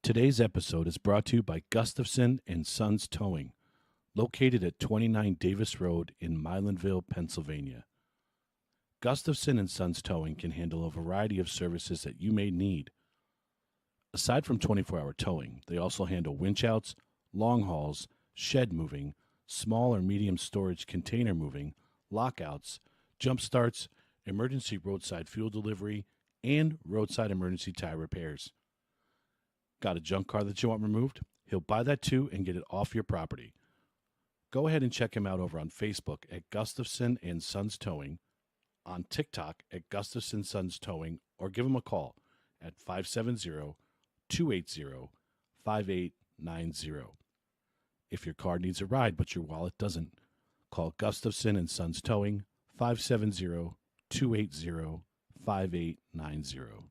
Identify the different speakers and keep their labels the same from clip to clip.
Speaker 1: Today's episode is brought to you by Gustafson and Sons Towing, located at 29 Davis Road in Milanville, Pennsylvania. Gustafson and Sons Towing can handle a variety of services that you may need. Aside from 24-hour towing, they also handle winch outs, long hauls, shed moving, small or medium storage container moving, lockouts, jump starts, emergency roadside fuel delivery, and roadside emergency tire repairs. Got a junk car that you want removed? He'll buy that too and get it off your property. Go ahead and check him out over on Facebook at Gustafson and Sons Towing, on TikTok at Gustafson Sons Towing, or give him a call at 570-280-5890. If your car needs a ride but your wallet doesn't, call Gustafson and Sons Towing, 570-280-5890.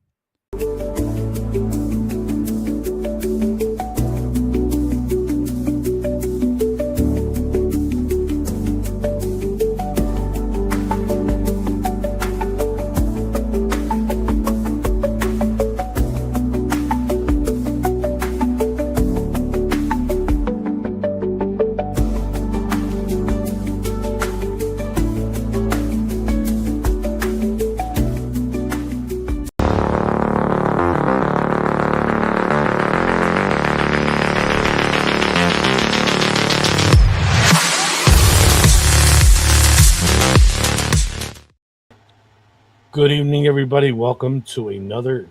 Speaker 1: Good evening, everybody. Welcome to another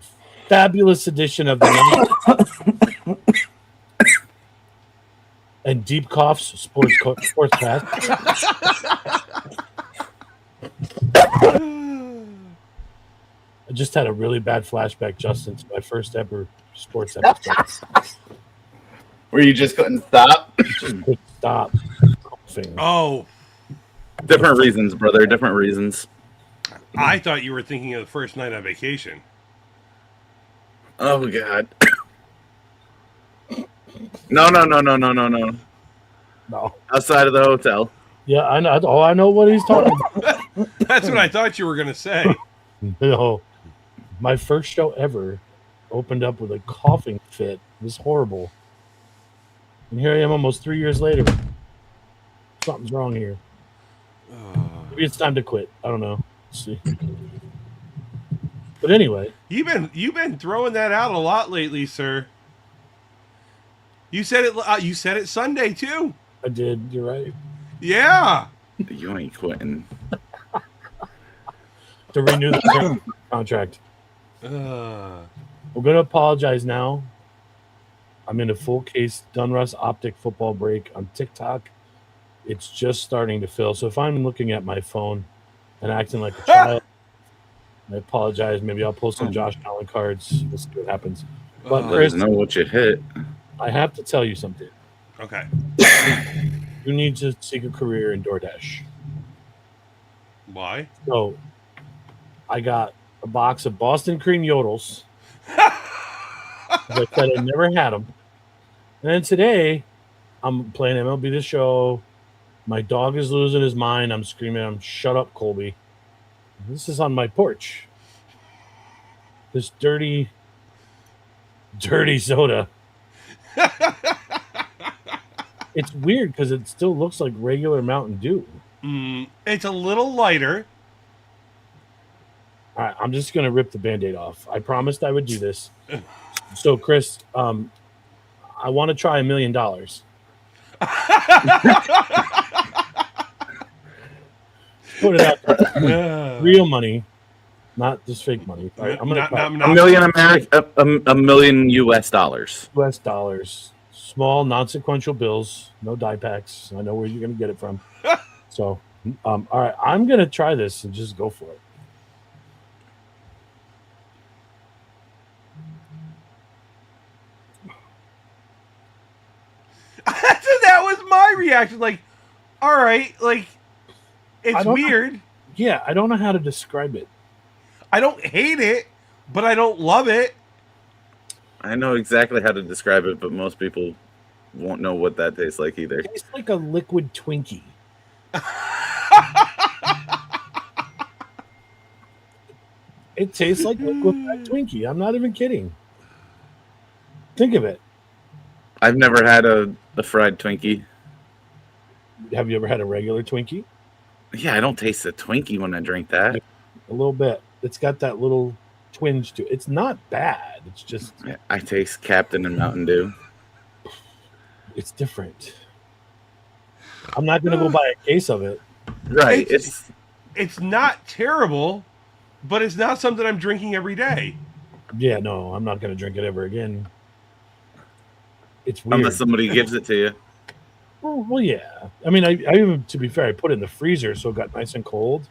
Speaker 1: fabulous edition of the and Deep Coughs Sportscast. I just had a really bad flashback, Justin, to my first ever sports episode.
Speaker 2: Where you just couldn't stop?
Speaker 1: Just couldn't stop coughing.
Speaker 3: Oh.
Speaker 2: Different reasons, brother. Different reasons.
Speaker 3: I thought you were thinking of the first night on vacation.
Speaker 2: Oh, God. No.
Speaker 1: No.
Speaker 2: Outside of the hotel.
Speaker 1: Yeah, I know. Oh, I know what he's talking about.
Speaker 3: That's what I thought you were going to say.
Speaker 1: No. My first show ever opened up with a coughing fit. It was horrible. And here I am almost 3 years later. Something's wrong here. Maybe it's time to quit. I don't know. Let's see. But anyway.
Speaker 3: You've been throwing that out a lot lately, sir. You said it Sunday, too.
Speaker 1: I did. You're right.
Speaker 3: Yeah.
Speaker 2: You ain't quitting.
Speaker 1: To renew the contract. We're going to apologize now. I'm in a full case Dunruss Optic football break on TikTok. It's just starting to fill. So if I'm looking at my phone and acting like a child, I apologize. Maybe I'll post some Josh Allen cards. We'll see what happens. But Chris,
Speaker 2: know what you hit.
Speaker 1: I have to tell you something.
Speaker 3: Okay.
Speaker 1: You need to seek a career in DoorDash.
Speaker 3: Why?
Speaker 1: So I got a box of Boston cream yodels. As I said, I never had them. And then today, I'm playing MLB The Show. My dog is losing his mind. I'm screaming, shut up, Colby. This is on my porch. This dirty soda. It's weird because it still looks like regular Mountain Dew.
Speaker 3: It's a little lighter.
Speaker 1: All right, I'm just going to rip the Band-Aid off. I promised I would do this. So, Chris, I want to try $1 million. Put it out there. Real money, not just fake money. All right, I'm gonna
Speaker 2: $1 million US dollars.
Speaker 1: US dollars. Small, non-sequential bills. No die packs. I know where you're gonna get it from. So, all right, I'm gonna try this and just go for it.
Speaker 3: That was my reaction. Like, all right, like, it's weird.
Speaker 1: Yeah, I don't know how to describe it.
Speaker 3: I don't hate it, but I don't love it.
Speaker 2: I know exactly how to describe it, but most people won't know what that tastes like either.
Speaker 1: It tastes like a liquid Twinkie. It tastes like liquefied Twinkie. I'm not even kidding. Think of it.
Speaker 2: I've never had a fried Twinkie.
Speaker 1: Have you ever had a regular Twinkie?
Speaker 2: Yeah, I don't taste the Twinkie when I drink that.
Speaker 1: A little bit. It's got that little twinge to it. It's not bad. It's just
Speaker 2: I taste Captain and Mountain Dew.
Speaker 1: it's different. I'm not gonna go buy a case of it.
Speaker 2: Right.
Speaker 3: It's not terrible, but it's not something I'm drinking every day.
Speaker 1: Yeah, no, I'm not gonna drink it ever again. It's weird.
Speaker 2: Unless somebody gives it to you.
Speaker 1: Well, yeah. I mean, I even, to be fair, I put it in the freezer so it got nice and cold.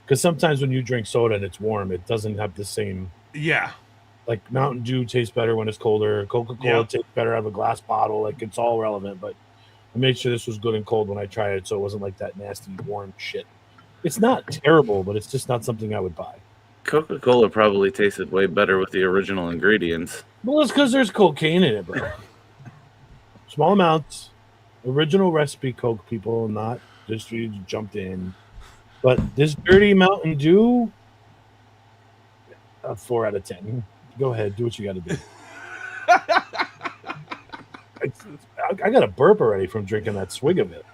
Speaker 1: Because sometimes when you drink soda and it's warm, it doesn't have the same.
Speaker 3: Yeah.
Speaker 1: Like Mountain Dew tastes better when it's colder. Coca-Cola tastes better out of a glass bottle. Like it's all relevant. But I made sure this was good and cold when I tried it, so it wasn't like that nasty warm shit. It's not terrible, but it's just not something I would buy.
Speaker 2: Coca-Cola probably tasted way better with the original ingredients.
Speaker 1: Well, it's because there's cocaine in it, bro. Small amounts. Original recipe Coke, people, not just you jumped in. But this dirty Mountain Dew, 4 out of 10. Go ahead, do what you got to do. I got a burp already from drinking that swig of it.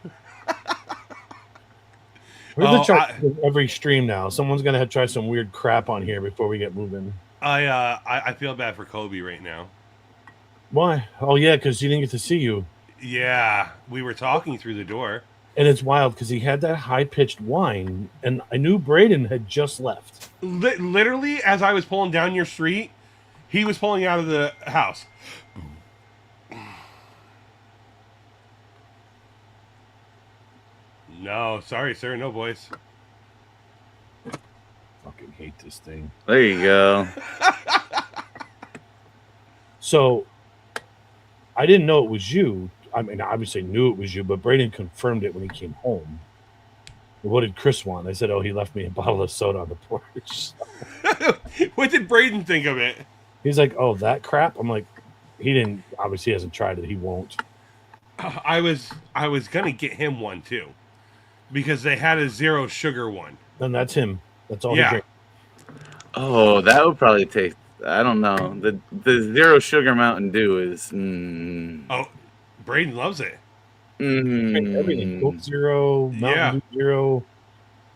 Speaker 1: We're gonna try every stream now. Someone's gonna have to try some weird crap on here before we get moving.
Speaker 3: I feel bad for Kobe right now.
Speaker 1: Why? Oh yeah, because he didn't get to see you.
Speaker 3: Yeah, we were talking through the door.
Speaker 1: And it's wild because he had that high-pitched whine, and I knew Braden had just left.
Speaker 3: Literally, as I was pulling down your street, he was pulling out of the house. No, sorry, sir. No, boys.
Speaker 1: Fucking hate this thing.
Speaker 2: There you go.
Speaker 1: So, I didn't know it was you. I mean, I obviously knew it was you, but Braden confirmed it when he came home. What did Chris want? I said, oh, he left me a bottle of soda on the porch.
Speaker 3: What did Braden think of it?
Speaker 1: He's like, oh, that crap? I'm like, he didn't, obviously he hasn't tried it. He won't.
Speaker 3: I was going to get him one, too. Because they had a 0 sugar one.
Speaker 1: And that's him. That's all he drinks.
Speaker 2: Oh, that would probably taste, I don't know. The 0 sugar Mountain Dew is...
Speaker 3: Oh, Braden loves it.
Speaker 1: Everything. Coke Zero, Mountain Dew Zero.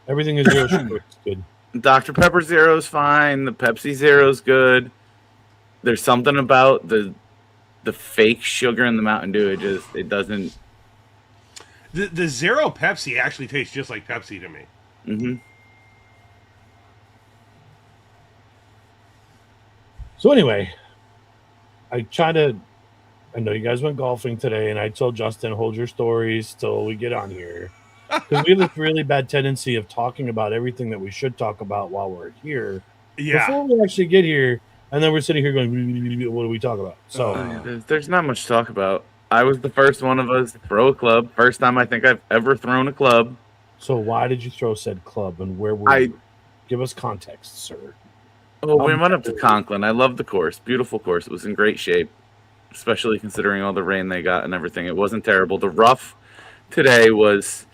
Speaker 1: Everything is 0 sugar. It's good.
Speaker 2: Dr. Pepper Zero is fine. The Pepsi Zero is good. There's something about the fake sugar in the Mountain Dew. It doesn't...
Speaker 3: The 0 Pepsi actually tastes just like Pepsi to me.
Speaker 2: Mm-hmm.
Speaker 1: So anyway, I know you guys went golfing today, and I told Justin, hold your stories till we get on here. Because we have this really bad tendency of talking about everything that we should talk about while we're here.
Speaker 3: Yeah.
Speaker 1: Before we actually get here, and then we're sitting here going, what do we talk about? So
Speaker 2: there's not much to talk about. I was the first one of us to throw a club. First time I think I've ever thrown a club.
Speaker 1: So why did you throw said club, and where were you? Give us context, sir.
Speaker 2: Oh, we went up to Conklin. I love the course. Beautiful course. It was in great shape, especially considering all the rain they got and everything. It wasn't terrible. The rough today was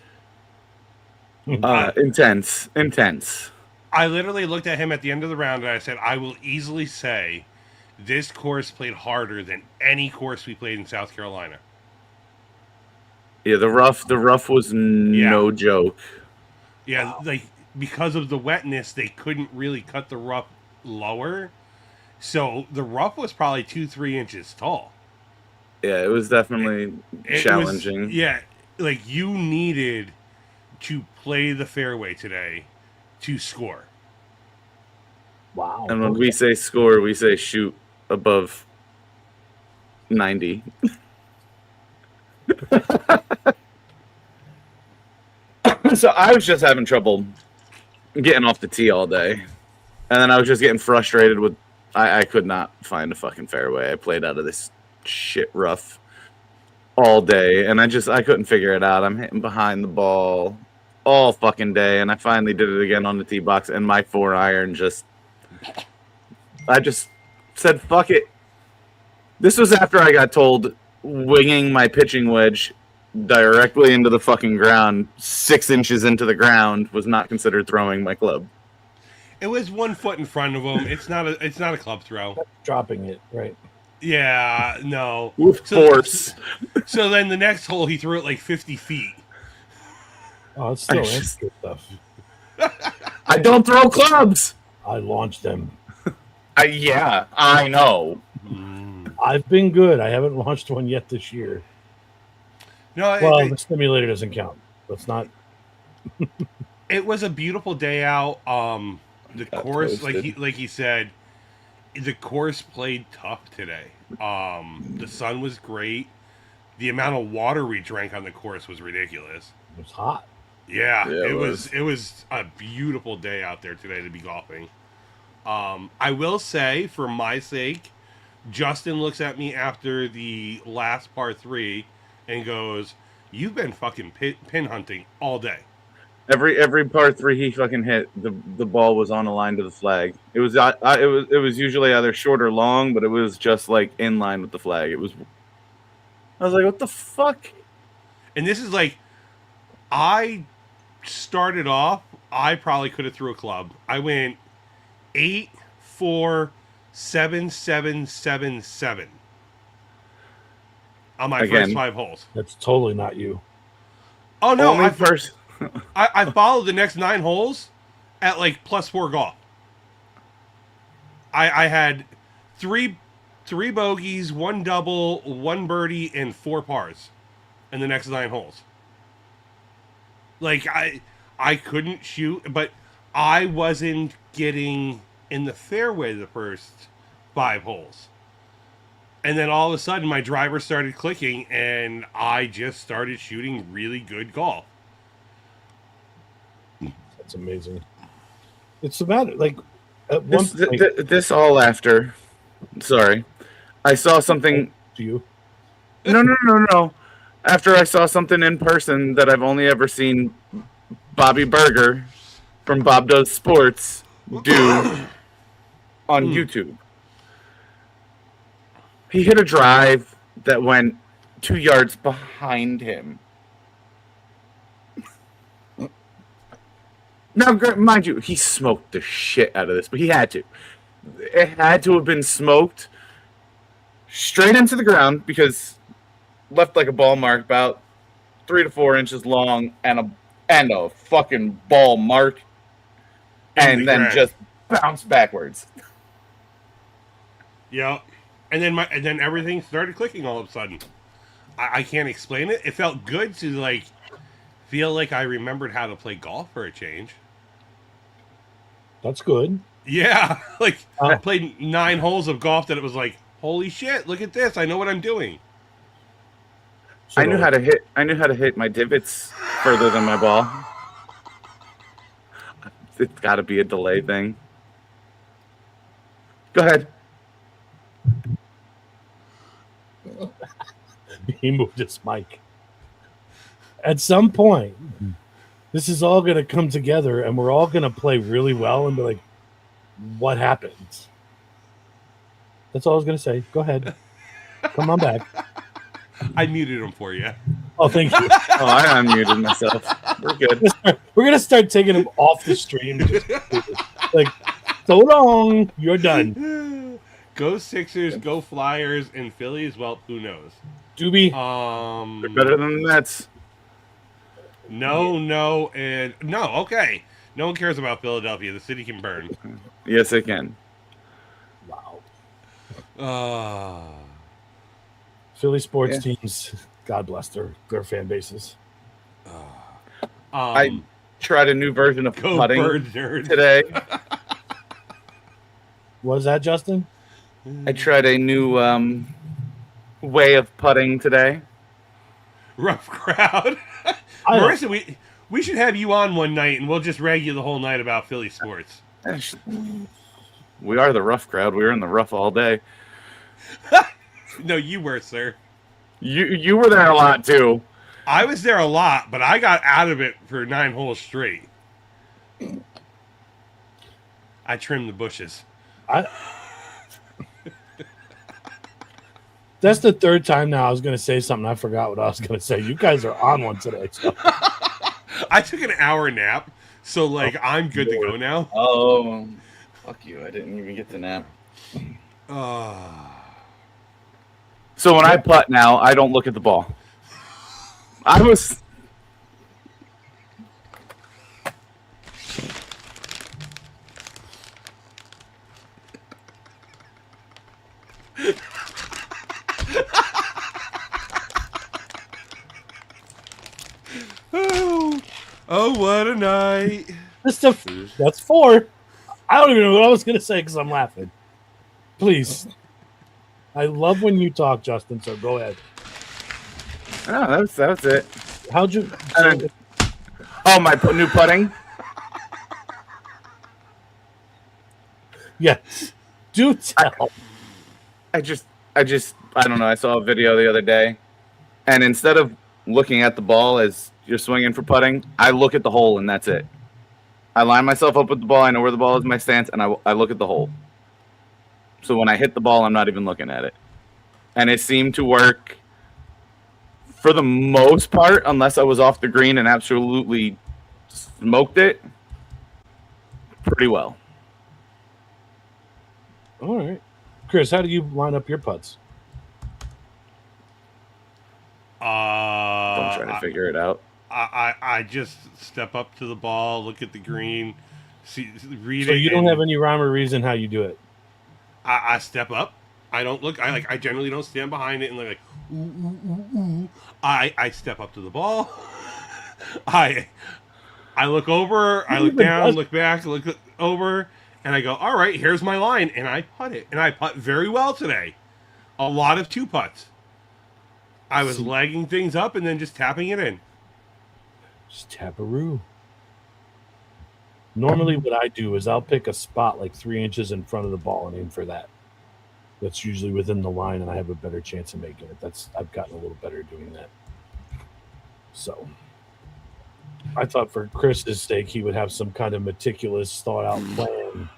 Speaker 2: intense.
Speaker 3: I literally looked at him at the end of the round and I said, I will easily say this course played harder than any course we played in South Carolina.
Speaker 2: Yeah, the rough was no joke.
Speaker 3: Yeah, like because of the wetness, they couldn't really cut the rough lower. So the rough was probably 2-3 inches tall.
Speaker 2: Yeah, it was definitely challenging.
Speaker 3: Like you needed to play the fairway today to score.
Speaker 1: Wow.
Speaker 2: And when we say score, we say shoot above 90. So I was just having trouble getting off the tee all day. And then I was just getting frustrated with I could not find a fucking fairway. I played out of this shit rough all day, and I couldn't figure it out. I'm hitting behind the ball all fucking day, and I finally did it again on the tee box, and my 4-iron I just said, fuck it. This was after I got told winging my pitching wedge directly into the fucking ground, 6 inches into the ground, was not considered throwing my club.
Speaker 3: It was 1 foot in front of him. It's not a club throw.
Speaker 1: Dropping it, right?
Speaker 3: Yeah, no.
Speaker 2: With force.
Speaker 3: So then the next hole, he threw it like 50 feet.
Speaker 4: Oh, it's still
Speaker 2: just-
Speaker 4: amateur stuff.
Speaker 2: I don't throw clubs.
Speaker 4: I launched them.
Speaker 2: Yeah, I know.
Speaker 4: I've been good. I haven't launched one yet this year.
Speaker 3: No,
Speaker 4: Well, the simulator doesn't count. Let's not.
Speaker 3: it was a beautiful day out. The
Speaker 2: Got
Speaker 3: course,
Speaker 2: toasted.
Speaker 3: like he said, the course played tough today. The sun was great. The amount of water we drank on the course was ridiculous.
Speaker 4: It was hot.
Speaker 3: Yeah,
Speaker 2: Yeah,
Speaker 3: it was a beautiful day out there today to be golfing. I will say, for my sake, Justin looks at me after the last par 3 and goes, "You've been fucking pin hunting all day."
Speaker 2: Every par 3 he fucking hit, the ball was on a line to the flag. It was it was usually either short or long, but it was just like in line with the flag. It was. I was like, what the fuck?
Speaker 3: And this is like, I started off, I probably could have threw a club. I went 8, 4, 7, 7, 7, 7 on my
Speaker 2: Again.
Speaker 3: first 5 holes.
Speaker 4: That's totally not you.
Speaker 3: Oh no,
Speaker 2: Only first.
Speaker 3: I followed the next 9 holes at like +4 golf. I had three bogeys, 1 double, 1 birdie, and 4 pars in the next 9 holes. Like I couldn't shoot, but I wasn't getting in the fairway the first 5 holes. And then all of a sudden my driver started clicking and I just started shooting really good golf.
Speaker 4: That's amazing. It's the matter. Like at one point,
Speaker 2: This all after. Sorry, I saw something.
Speaker 4: to you.
Speaker 2: No. After I saw something in person that I've only ever seen Bobby Berger from Bob Does Sports do on YouTube. He hit a drive that went 2 yards behind him. Now, mind you, he smoked the shit out of this, but he had to. It had to have been smoked straight into the ground because left like a ball mark about 3 to 4 inches long and a fucking ball mark, and then just bounced backwards.
Speaker 3: Yeah. And then everything started clicking all of a sudden. I can't explain it. It felt good to like feel like I remembered how to play golf for a change.
Speaker 4: That's good.
Speaker 3: Yeah, like I
Speaker 4: Oh.
Speaker 3: played 9 holes of golf that it was like, holy shit, look at this! I know what I'm doing.
Speaker 4: So,
Speaker 2: I knew how to hit my divots further than my ball. It's got to be a delay thing. Go ahead.
Speaker 4: He moved his mic. At some point, this is all going to come together, and we're all going to play really well and be like, "What happens?" That's all I was going to say. Go ahead. Come on back.
Speaker 3: I muted him for you.
Speaker 4: Oh, thank you.
Speaker 2: Oh, I unmuted myself. We're good.
Speaker 4: We're going to start taking him off the stream. Just, like, so long. You're done.
Speaker 3: Go Sixers, go Flyers, and Phillies. Well, who knows?
Speaker 4: Doobie.
Speaker 2: They're better than the Mets.
Speaker 3: No, and no. Okay, no one cares about Philadelphia. The city can burn.
Speaker 2: Yes, they can.
Speaker 4: Wow. Philly sports
Speaker 2: Yeah.
Speaker 4: teams, God bless their fan bases.
Speaker 2: I tried a new version of
Speaker 3: Go
Speaker 2: putting
Speaker 3: Bird Nerd.
Speaker 2: today.
Speaker 4: What was that, Justin?
Speaker 2: I tried a new way of putting today.
Speaker 3: Rough crowd.
Speaker 4: I don't-
Speaker 3: Marissa, we should have you on one night, and we'll just rag you the whole night about Philly sports.
Speaker 2: We are the rough crowd. We were in the rough all day.
Speaker 3: No, you were, sir.
Speaker 2: You were there a lot too.
Speaker 3: I was there a lot, but I got out of it for 9 holes straight. I trimmed the bushes.
Speaker 4: That's the third time now I was going to say something. I forgot what I was going to say. You guys are on one today. So.
Speaker 3: I took an hour nap, so like I'm good to go now.
Speaker 2: Oh, fuck you! I didn't even get to nap. So when I putt now, I don't look at the ball. I was.
Speaker 3: Oh, what a night.
Speaker 4: That's 4. I don't even know what I was going to say because I'm laughing. Please. I love when you talk, Justin, so go ahead.
Speaker 2: No, that was it.
Speaker 4: How'd you...
Speaker 2: Oh, my new putting?
Speaker 4: Yes. Do tell.
Speaker 2: I don't know. I saw a video the other day, and instead of looking at the ball as you're swinging for putting, I look at the hole, and that's it. I line myself up with the ball. I know where the ball is in my stance, and I look at the hole. So when I hit the ball, I'm not even looking at it. And it seemed to work for the most part, unless I was off the green and absolutely smoked it, pretty well.
Speaker 4: All right. Chris, how do you line up your putts?
Speaker 2: Don't try to figure it out.
Speaker 3: I just step up to the ball, look at the green, read it.
Speaker 4: So you don't have any rhyme or reason how you do it?
Speaker 3: I step up. I don't look. I generally don't stand behind it and like ooh, ooh, ooh, ooh. I step up to the ball. I look over. I look down. Look back. Look over. And I go, all right, here's my line, and I putt it, and I putt very well today. A lot of 2 putts. I was legging things up and then just tapping it in.
Speaker 4: Just tap-a-roo. Normally what I do is I'll pick a spot like 3 inches in front of the ball and aim for that. That's usually within the line, and I have a better chance of making it. I've gotten a little better at doing that. So I thought for Chris's sake he would have some kind of meticulous, thought-out plan,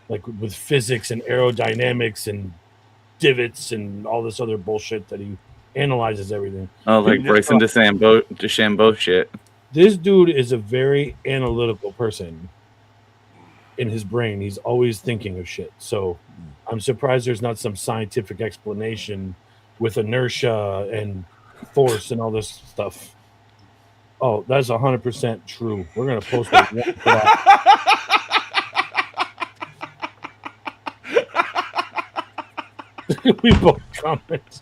Speaker 4: like with physics and aerodynamics and divots and all this other bullshit that he analyzes everything.
Speaker 2: Oh, like Bryson DeChambeau shit.
Speaker 4: This dude is a very analytical person in his brain. He's always thinking of shit. So I'm surprised there's not some scientific explanation with inertia and force and all this stuff. Oh, that's 100% true. We're going to post a link for that. We both comment.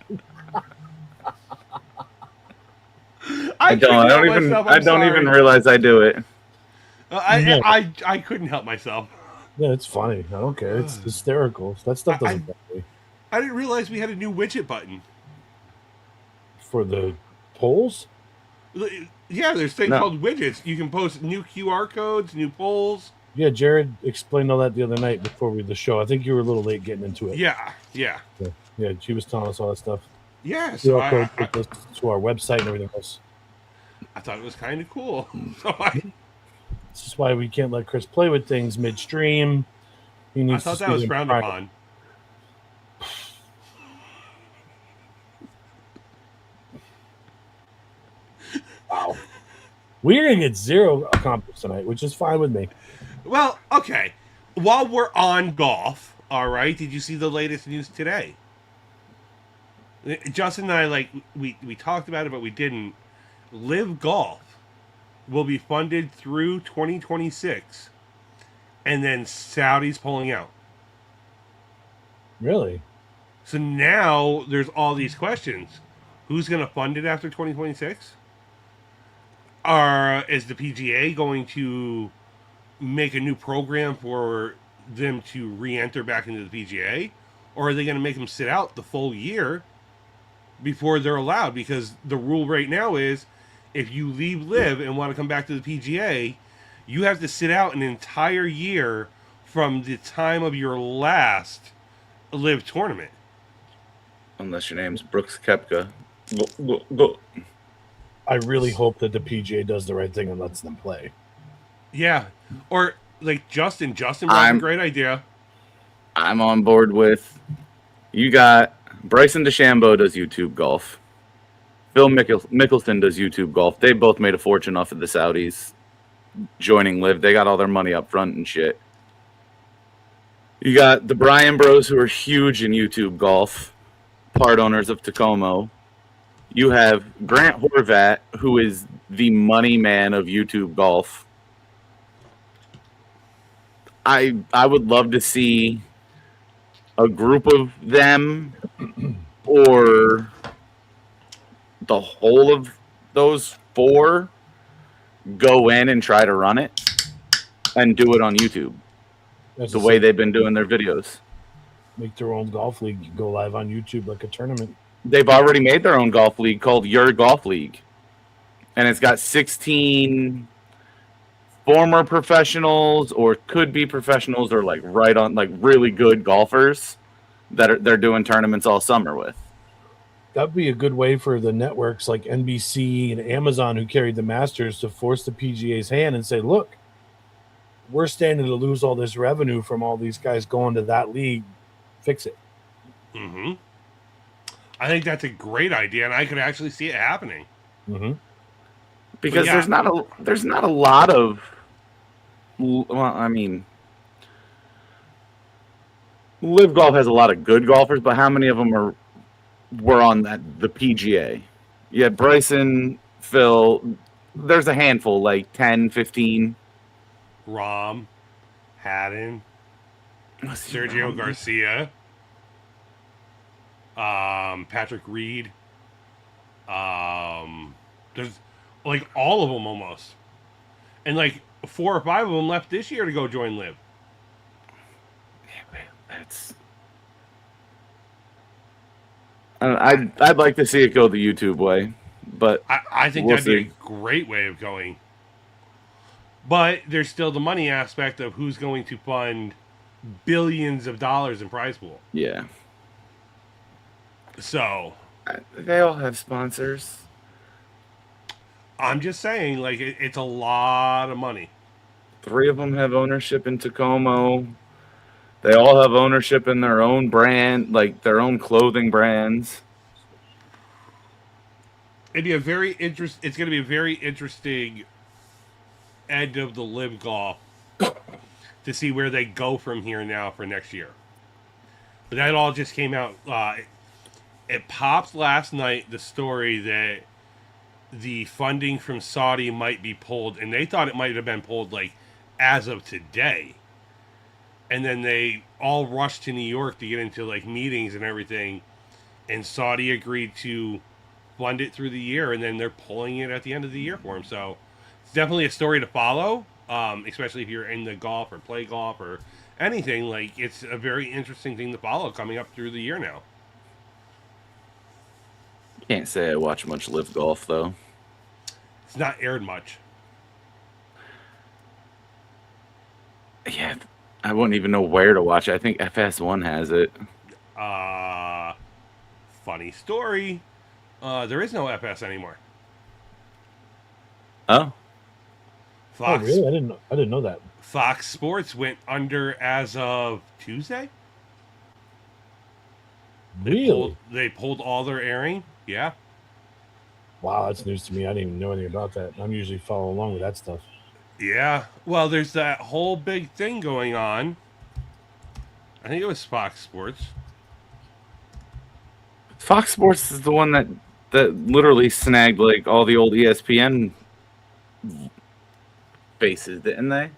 Speaker 2: I don't even realize I do it.
Speaker 3: I couldn't help myself.
Speaker 4: Yeah, it's funny. I don't care. It's hysterical. That stuff doesn't bother me.
Speaker 3: I didn't realize we had a new widget button
Speaker 4: For the polls?
Speaker 3: Yeah, there's things called widgets. You can post new QR codes, new polls.
Speaker 4: Yeah, Jared explained all that the other night before the show. I think you were a little late getting into it.
Speaker 3: Yeah.
Speaker 4: Yeah, she was telling us all that stuff.
Speaker 3: Yeah, so
Speaker 4: QR code took us to our website and everything else.
Speaker 3: I thought it was kind of cool. So
Speaker 4: this is why we can't let Chris play with things midstream.
Speaker 3: I thought that was frowned upon.
Speaker 4: Wow. We're going to get 0 accomplished tonight, which is fine with me.
Speaker 3: Well, okay. While we're on golf, all right, did you see the latest news today? Justin and I, we talked about it, but we didn't. Live Golf will be funded through 2026, and then Saudi's pulling out.
Speaker 4: Really?
Speaker 3: So now there's all these questions. Who's going to fund it after 2026? Is the PGA going to make a new program for them to re-enter back into the PGA? Or are they going to make them sit out the full year before they're allowed? Because the rule right now is if you leave Live and want to come back to the PGA, you have to sit out an entire year from the time of your last Live tournament.
Speaker 2: Unless your name's Brooks Koepka. Go.
Speaker 4: I really hope that the PGA does the right thing and lets them play.
Speaker 3: Yeah. Or like Justin brought a great idea.
Speaker 2: I'm on board with you got Bryson DeChambeau does YouTube golf. Phil Mickelson does YouTube golf. They both made a fortune off of the Saudis joining Live. They got all their money up front and shit. You got the Bryan Bros who are huge in YouTube golf part owners of Tacoma. You have Grant Horvat, who is the money man of YouTube golf. I would love to see a group of them or the whole of those four go in and try to run it and do it on YouTube
Speaker 4: That's
Speaker 2: the way they've been doing their videos.
Speaker 4: Make their own golf league, go live on YouTube like a tournament.
Speaker 2: They've already made their own golf league called Your Golf League. And it's got 16 former professionals or could be professionals or like right on like really good golfers that they're doing tournaments all summer with.
Speaker 4: That'd be a good way for the networks like NBC and Amazon who carried the Masters to force the PGA's hand and say, look, we're standing to lose all this revenue from all these guys going to that league. Fix it.
Speaker 3: Mm-hmm. I think that's a great idea, and I could actually see it happening.
Speaker 4: Mm-hmm.
Speaker 2: Because
Speaker 3: yeah.
Speaker 2: there's not a lot of, well, I mean, Live Golf has a lot of good golfers, but how many of them were on the PGA? Yeah, Bryson, Phil, there's a handful, like 10, 15.
Speaker 3: Rahm, Haddon, Sergio Garcia, Patrick Reed. There's like all of them almost, and like 4 or 5 of them left this year to go join Live.
Speaker 2: That's. I'd like to see it go the YouTube way, but
Speaker 3: I think that'd be a great way of going. But there's still the money aspect of who's going to fund billions of dollars in prize pool.
Speaker 2: Yeah.
Speaker 3: So
Speaker 2: they all have sponsors.
Speaker 3: I'm just saying, like, it's a lot of money.
Speaker 2: 3 of them have ownership in Tacoma. They all have ownership in their own brand, like their own clothing brands.
Speaker 3: It's going to be a very interesting end of the Live Golf to see where they go from here now for next year. But that all just came out. It popped last night, the story that the funding from Saudi might be pulled, and they thought it might have been pulled like as of today. And then they all rushed to New York to get into like meetings and everything, and Saudi agreed to fund it through the year, and then they're pulling it at the end of the year for them. So it's definitely a story to follow, especially if you're in the golf or play golf or anything. Like, it's a very interesting thing to follow coming up through the year now.
Speaker 2: Can't say I watch much Live Golf though.
Speaker 3: It's not aired much.
Speaker 2: Yeah, I wouldn't even know where to watch it. I think FS1 has it.
Speaker 3: Funny story. There is no FS anymore.
Speaker 2: Oh.
Speaker 3: Fox,
Speaker 4: Oh, really? I didn't know that.
Speaker 3: Fox Sports went under as of Tuesday.
Speaker 4: Really?
Speaker 3: They pulled all their airing. Yeah.
Speaker 4: Wow, that's news to me. I didn't even know anything about that. I'm usually following along with that stuff.
Speaker 3: Yeah. Well, there's that whole big thing going on. I think it was Fox Sports.
Speaker 2: Fox Sports is the one that literally snagged like all the old ESPN faces, didn't they?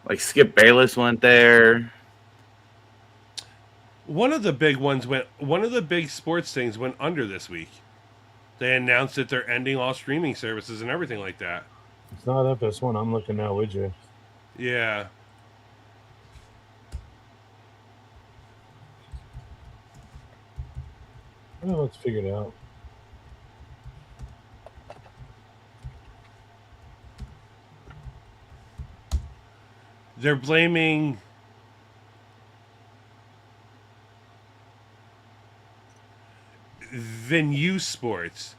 Speaker 2: Like Skip Bayless went there.
Speaker 3: One of the big sports things went under this week. They announced that they're ending all streaming services and everything like that.
Speaker 4: It's not FS1. I'm looking now, would you?
Speaker 3: Yeah.
Speaker 4: Oh, let's figure it out.
Speaker 3: They're blaming Venue Sports.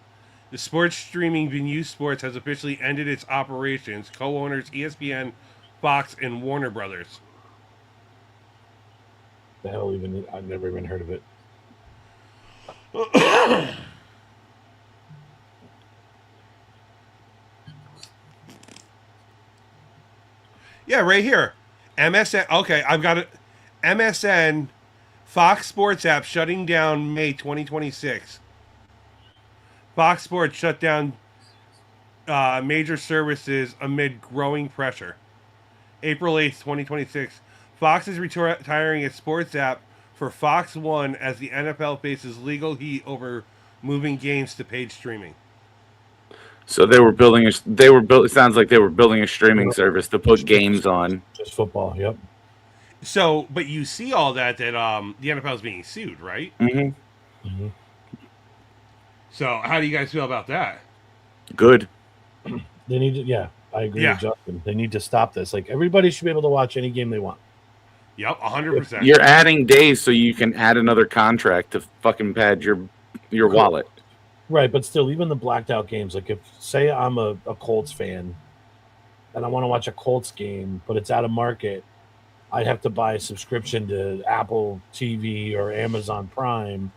Speaker 3: The sports streaming Venue Sports has officially ended its operations. Co-owners ESPN, Fox, and Warner Brothers.
Speaker 4: The hell even? I've never even heard of it.
Speaker 3: Yeah, right here. MSN. Okay, I've got it. MSN Fox Sports app shutting down May 2026. Fox Sports shut down major services amid growing pressure. April 8th, 2026. Fox is retiring its sports app for Fox One as the NFL faces legal heat over moving games to paid streaming.
Speaker 2: So they were building. It sounds like they were building a streaming service to put games on.
Speaker 4: Just football. Yep.
Speaker 3: So, but you see all that the NFL is being sued, right?
Speaker 2: Mm-hmm.
Speaker 4: Mm-hmm.
Speaker 3: So, how do you guys feel about that?
Speaker 2: Good.
Speaker 4: They need to. Yeah, I agree
Speaker 3: Yeah.
Speaker 4: with Justin. They need to stop this. Like, everybody should be able to watch any game they want.
Speaker 3: Yep, 100%.
Speaker 2: You're adding days so you can add another contract to fucking pad your wallet.
Speaker 4: Right, but still, even the blacked out games. Like, if say I'm a Colts fan and I want to watch a Colts game, but it's out of market, I'd have to buy a subscription to Apple TV or Amazon Prime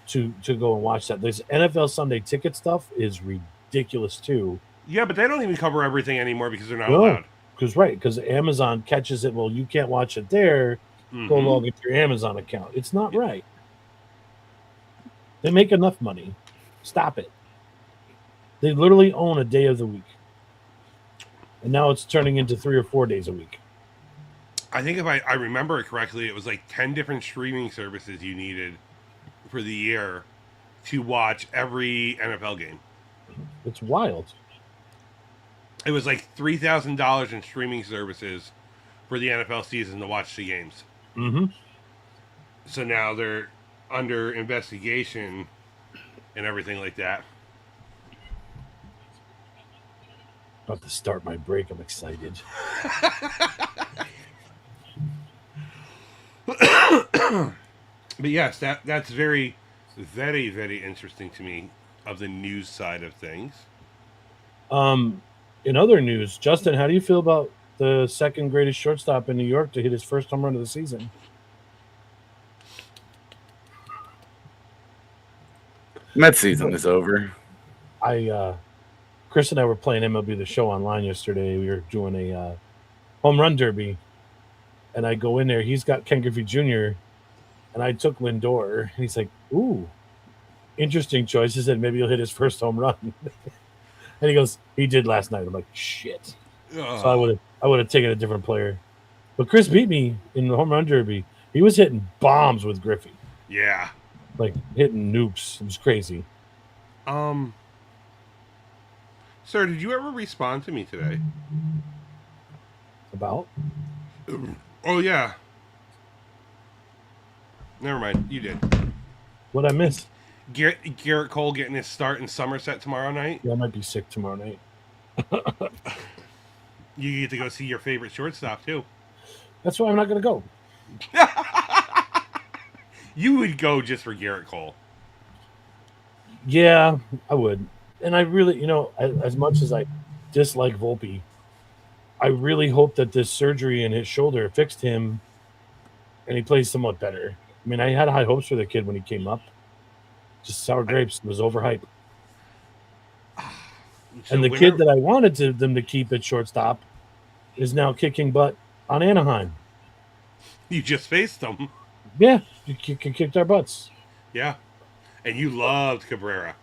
Speaker 4: to go and watch that. This NFL Sunday Ticket stuff is ridiculous too.
Speaker 3: Yeah, but they don't even cover everything anymore because they're not
Speaker 4: No.
Speaker 3: allowed.
Speaker 4: Because Amazon catches it. Well, you can't watch it there.
Speaker 3: Mhm.
Speaker 4: Go log into your Amazon account. It's not right. They make enough money. Stop it. They literally own a day of the week. And now it's turning into 3 or 4 days a week.
Speaker 3: I think if I remember it correctly, it was like 10 different streaming services you needed for the year to watch every NFL game.
Speaker 4: It's wild.
Speaker 3: It was like $3,000 in streaming services for the NFL season to watch the games.
Speaker 4: Mm-hmm.
Speaker 3: So now they're under investigation and everything like that.
Speaker 4: About to start my break. I'm excited.
Speaker 3: But yes, that's very, very, very interesting to me of the news side of things.
Speaker 4: In other news, Justin, how do you feel about the second greatest shortstop in New York to hit his first home run of the season?
Speaker 2: Mets season is over.
Speaker 4: Chris and I were playing MLB The Show online yesterday. We were doing a home run derby, and I go in there. He's got Ken Griffey Jr., and I took Lindor. And he's like, "Ooh, interesting choice." He said, "Maybe he'll hit his first home run." And he goes, "He did last night." I'm like, "Shit!" So I would have taken a different player. But Chris beat me in the home run derby. He was hitting bombs with Griffey,
Speaker 3: Yeah.
Speaker 4: like hitting nukes. It was crazy.
Speaker 3: Sir, did you ever respond to me today?
Speaker 4: About
Speaker 3: Oh, yeah. Never mind. You did.
Speaker 4: what I missed.
Speaker 3: Garrett Cole getting his start in Somerset tomorrow night.
Speaker 4: Yeah, I might be sick tomorrow night.
Speaker 3: You get to go see your favorite shortstop, too.
Speaker 4: That's why I'm not going to go.
Speaker 3: You would go just for Garrett Cole.
Speaker 4: Yeah, I would. And I really, as much as I dislike Volpe, I really hope that this surgery in his shoulder fixed him and he plays somewhat better. I mean, I had high hopes for the kid when he came up. Just sour grapes. It was overhyped.
Speaker 3: So
Speaker 4: And the kid that I wanted them to keep at shortstop is now kicking butt on Anaheim.
Speaker 3: You just faced them.
Speaker 4: Yeah, you kicked our butts.
Speaker 3: Yeah. And you loved Cabrera.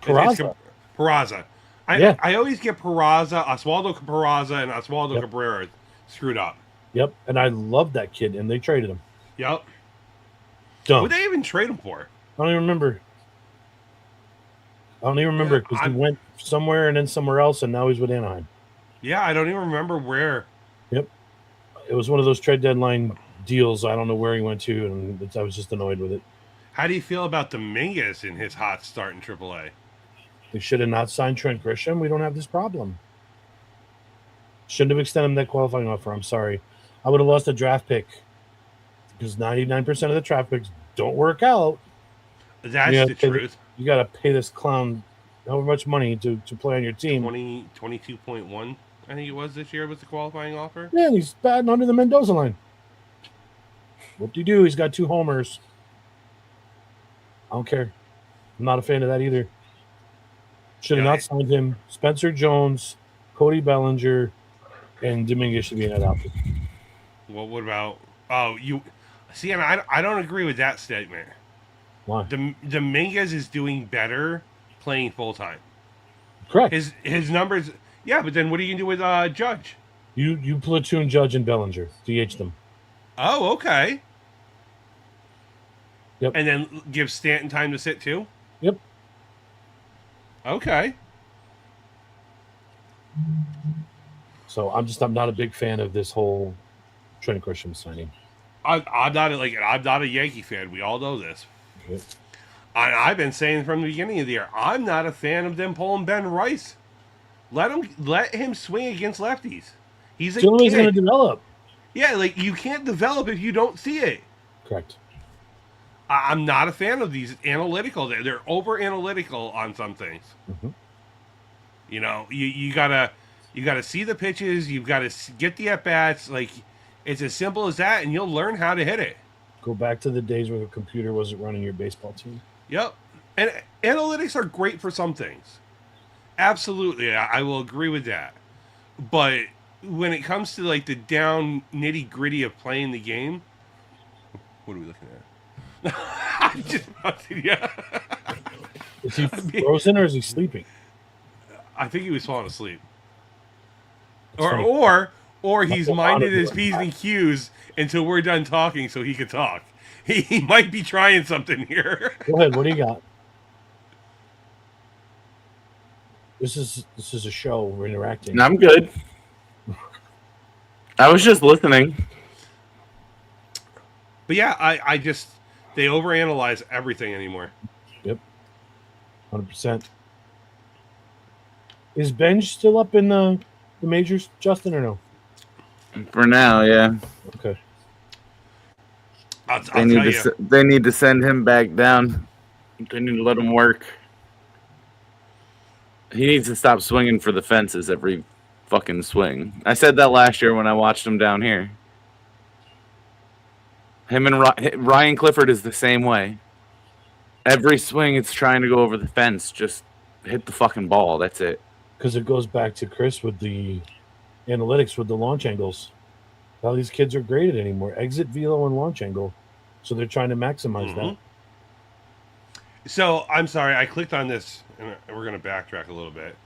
Speaker 4: Peraza.
Speaker 3: Peraza.
Speaker 4: Yeah.
Speaker 3: I always get Oswaldo Peraza and Oswaldo Cabrera screwed up.
Speaker 4: Yep, and I loved that kid, and they traded him.
Speaker 3: Yep.
Speaker 4: Dumb.
Speaker 3: What did they even trade him for?
Speaker 4: I don't even remember. Because he went somewhere and then somewhere else, and now he's with Anaheim.
Speaker 3: Yeah, I don't even remember where.
Speaker 4: Yep. It was one of those trade deadline deals. I don't know where he went to, and I was just annoyed with it.
Speaker 3: How do you feel about Dominguez in his hot start in AAA?
Speaker 4: They should have not signed Trent Grisham. We don't have this problem. Shouldn't have extended him that qualifying offer. I'm sorry. I would have lost a draft pick because 99% of the draft picks don't work out.
Speaker 3: That's the truth.
Speaker 4: You got to pay this clown however much money to play on your team.
Speaker 3: 22.1, I think it was this year, was the qualifying offer.
Speaker 4: Yeah, and he's batting under the Mendoza line. Whoop-de-doo, he's got 2 homers. I don't care. I'm not a fan of that either. Should have not signed him. Spencer Jones, Cody Bellinger, and Dominguez should be in that outfit.
Speaker 3: Well, what about... See, and I don't agree with that statement.
Speaker 4: Why?
Speaker 3: Dominguez is doing better playing full time.
Speaker 4: Correct.
Speaker 3: His numbers, yeah, but then what are you gonna do with Judge?
Speaker 4: You platoon Judge and Bellinger, DH them.
Speaker 3: Oh, okay.
Speaker 4: Yep.
Speaker 3: And then give Stanton time to sit too.
Speaker 4: Yep.
Speaker 3: Okay.
Speaker 4: So I'm not a big fan of this whole Trent Grisham signing.
Speaker 3: I'm not a Yankee fan. We all know this.
Speaker 4: Yep.
Speaker 3: I've been saying from the beginning of the year, I'm not a fan of them pulling Ben Rice. Let him swing against lefties. He's a
Speaker 4: The only way he's going
Speaker 3: kid.
Speaker 4: to develop.
Speaker 3: Yeah, like you can't develop if you don't see it.
Speaker 4: Correct.
Speaker 3: I'm not a fan of these analytical. They're over analytical on some things.
Speaker 4: Mm-hmm.
Speaker 3: You know, you gotta see the pitches. You've got to get the at bats. Like it's as simple as that, and you'll learn how to hit it.
Speaker 4: Go back to the days where the computer wasn't running your baseball team.
Speaker 3: Yep, and analytics are great for some things. Absolutely, I will agree with that. But when it comes to like the down nitty gritty of playing the game, what are we looking at? I just yeah.
Speaker 4: Is he frozen or is he sleeping?
Speaker 3: I think he was falling asleep.
Speaker 4: That's funny.
Speaker 3: Or he's minded his P's and Q's until we're done talking so he can talk. He might be trying something here.
Speaker 4: Go ahead. What do you got? This is a show. We're interacting.
Speaker 2: I'm good. I was just listening.
Speaker 3: But yeah, I just they overanalyze everything anymore.
Speaker 4: Yep. 100%. Is Benj still up in the majors, Justin, or no?
Speaker 2: For now, yeah.
Speaker 4: Okay.
Speaker 3: I'll tell you.
Speaker 2: They need to send him back down. They need to let him work. He needs to stop swinging for the fences every fucking swing. I said that last year when I watched him down here. Him and Ryan Clifford is the same way. Every swing, it's trying to go over the fence. Just hit the fucking ball. That's it.
Speaker 4: Because it goes back to Chris with the analytics with the launch angles. How these kids are graded anymore. Exit, velo, and launch angle. So they're trying to maximize that.
Speaker 3: So I'm sorry, I clicked on this, and we're going to backtrack a little bit.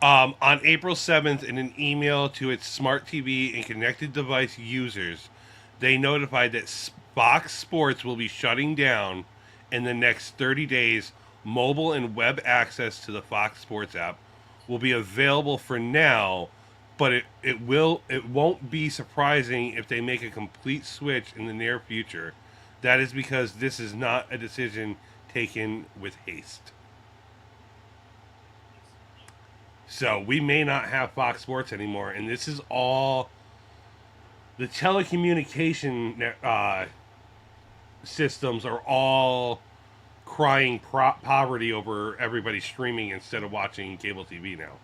Speaker 3: On April 7th, in an email to its smart TV and connected device users, they notified that Fox Sports will be shutting down in the next 30 days. Mobile and web access to the Fox Sports app will be available for now, but it won't be surprising if they make a complete switch in the near future. That is because this is not a decision taken with haste. So we may not have Fox Sports anymore, and this is all the telecommunication systems are all crying poverty over everybody streaming instead of watching cable TV now.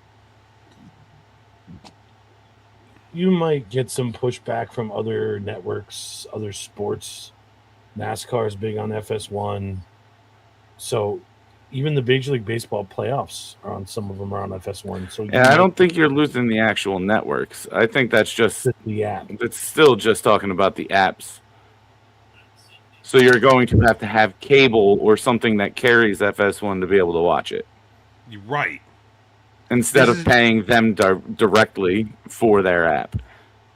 Speaker 4: You might get some pushback from other networks, other sports. NASCAR is big on FS1. So even the Major League Baseball playoffs are on, some of them are on FS1. So
Speaker 2: yeah, I don't think you're losing the actual networks. I think that's just
Speaker 4: the app.
Speaker 2: It's still just talking about the apps. So you're going to have cable or something that carries FS1 to be able to watch it.
Speaker 3: You're right.
Speaker 2: Instead of paying them directly for their app.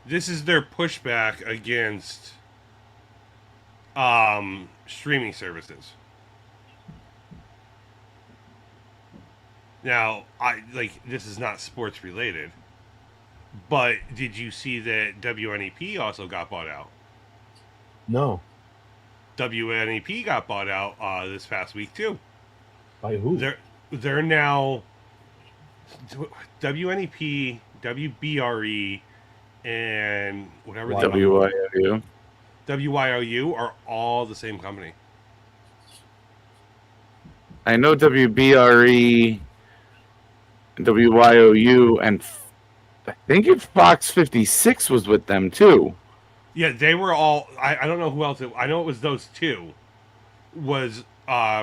Speaker 3: This is their pushback against streaming services. Now, this is not sports related, but did you see that WNEP also got bought out?
Speaker 4: No.
Speaker 3: WNEP got bought out this past week too.
Speaker 4: By who?
Speaker 3: They're now WNEP, WBRE, and whatever the
Speaker 2: WYOU.
Speaker 3: WYOU are all the same company.
Speaker 2: I know WBRE, WYOU, and I think it's Fox 56 was with them too.
Speaker 3: Yeah, they were all. I don't know who else. I know it was those two. Was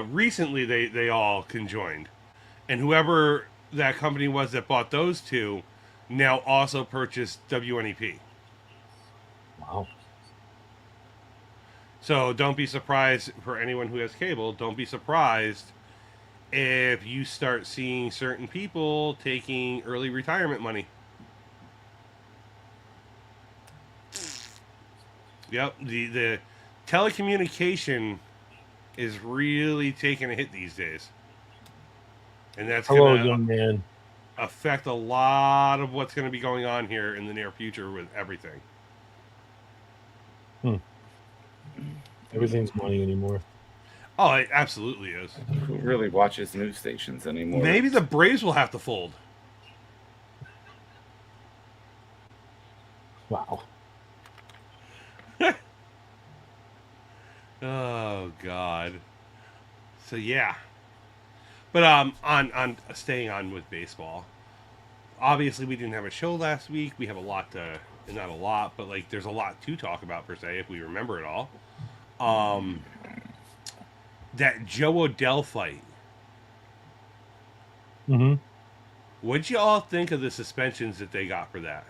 Speaker 3: recently they all conjoined, and whoever that company was that bought those two now also purchased WNEP.
Speaker 4: Wow.
Speaker 3: So don't be surprised, for anyone who has cable, don't be surprised if you start seeing certain people taking early retirement money. Yep, the telecommunication is really taking a hit these days. And that's
Speaker 4: Hello,
Speaker 3: going
Speaker 4: young man.
Speaker 3: to affect a lot of what's going to be going on here in the near future with everything.
Speaker 4: Everything's money anymore.
Speaker 3: Oh, it absolutely is.
Speaker 2: Who really watches news stations anymore?
Speaker 3: Maybe the Braves will have to fold.
Speaker 4: Wow.
Speaker 3: Oh God. So yeah. But on staying on with baseball. Obviously we didn't have a show last week. We have a lot to, not a lot, but like there's a lot to talk about per se if we remember it all. That Joe Odell fight.
Speaker 4: Mm-hmm.
Speaker 3: What'd you all think of the suspensions that they got for that?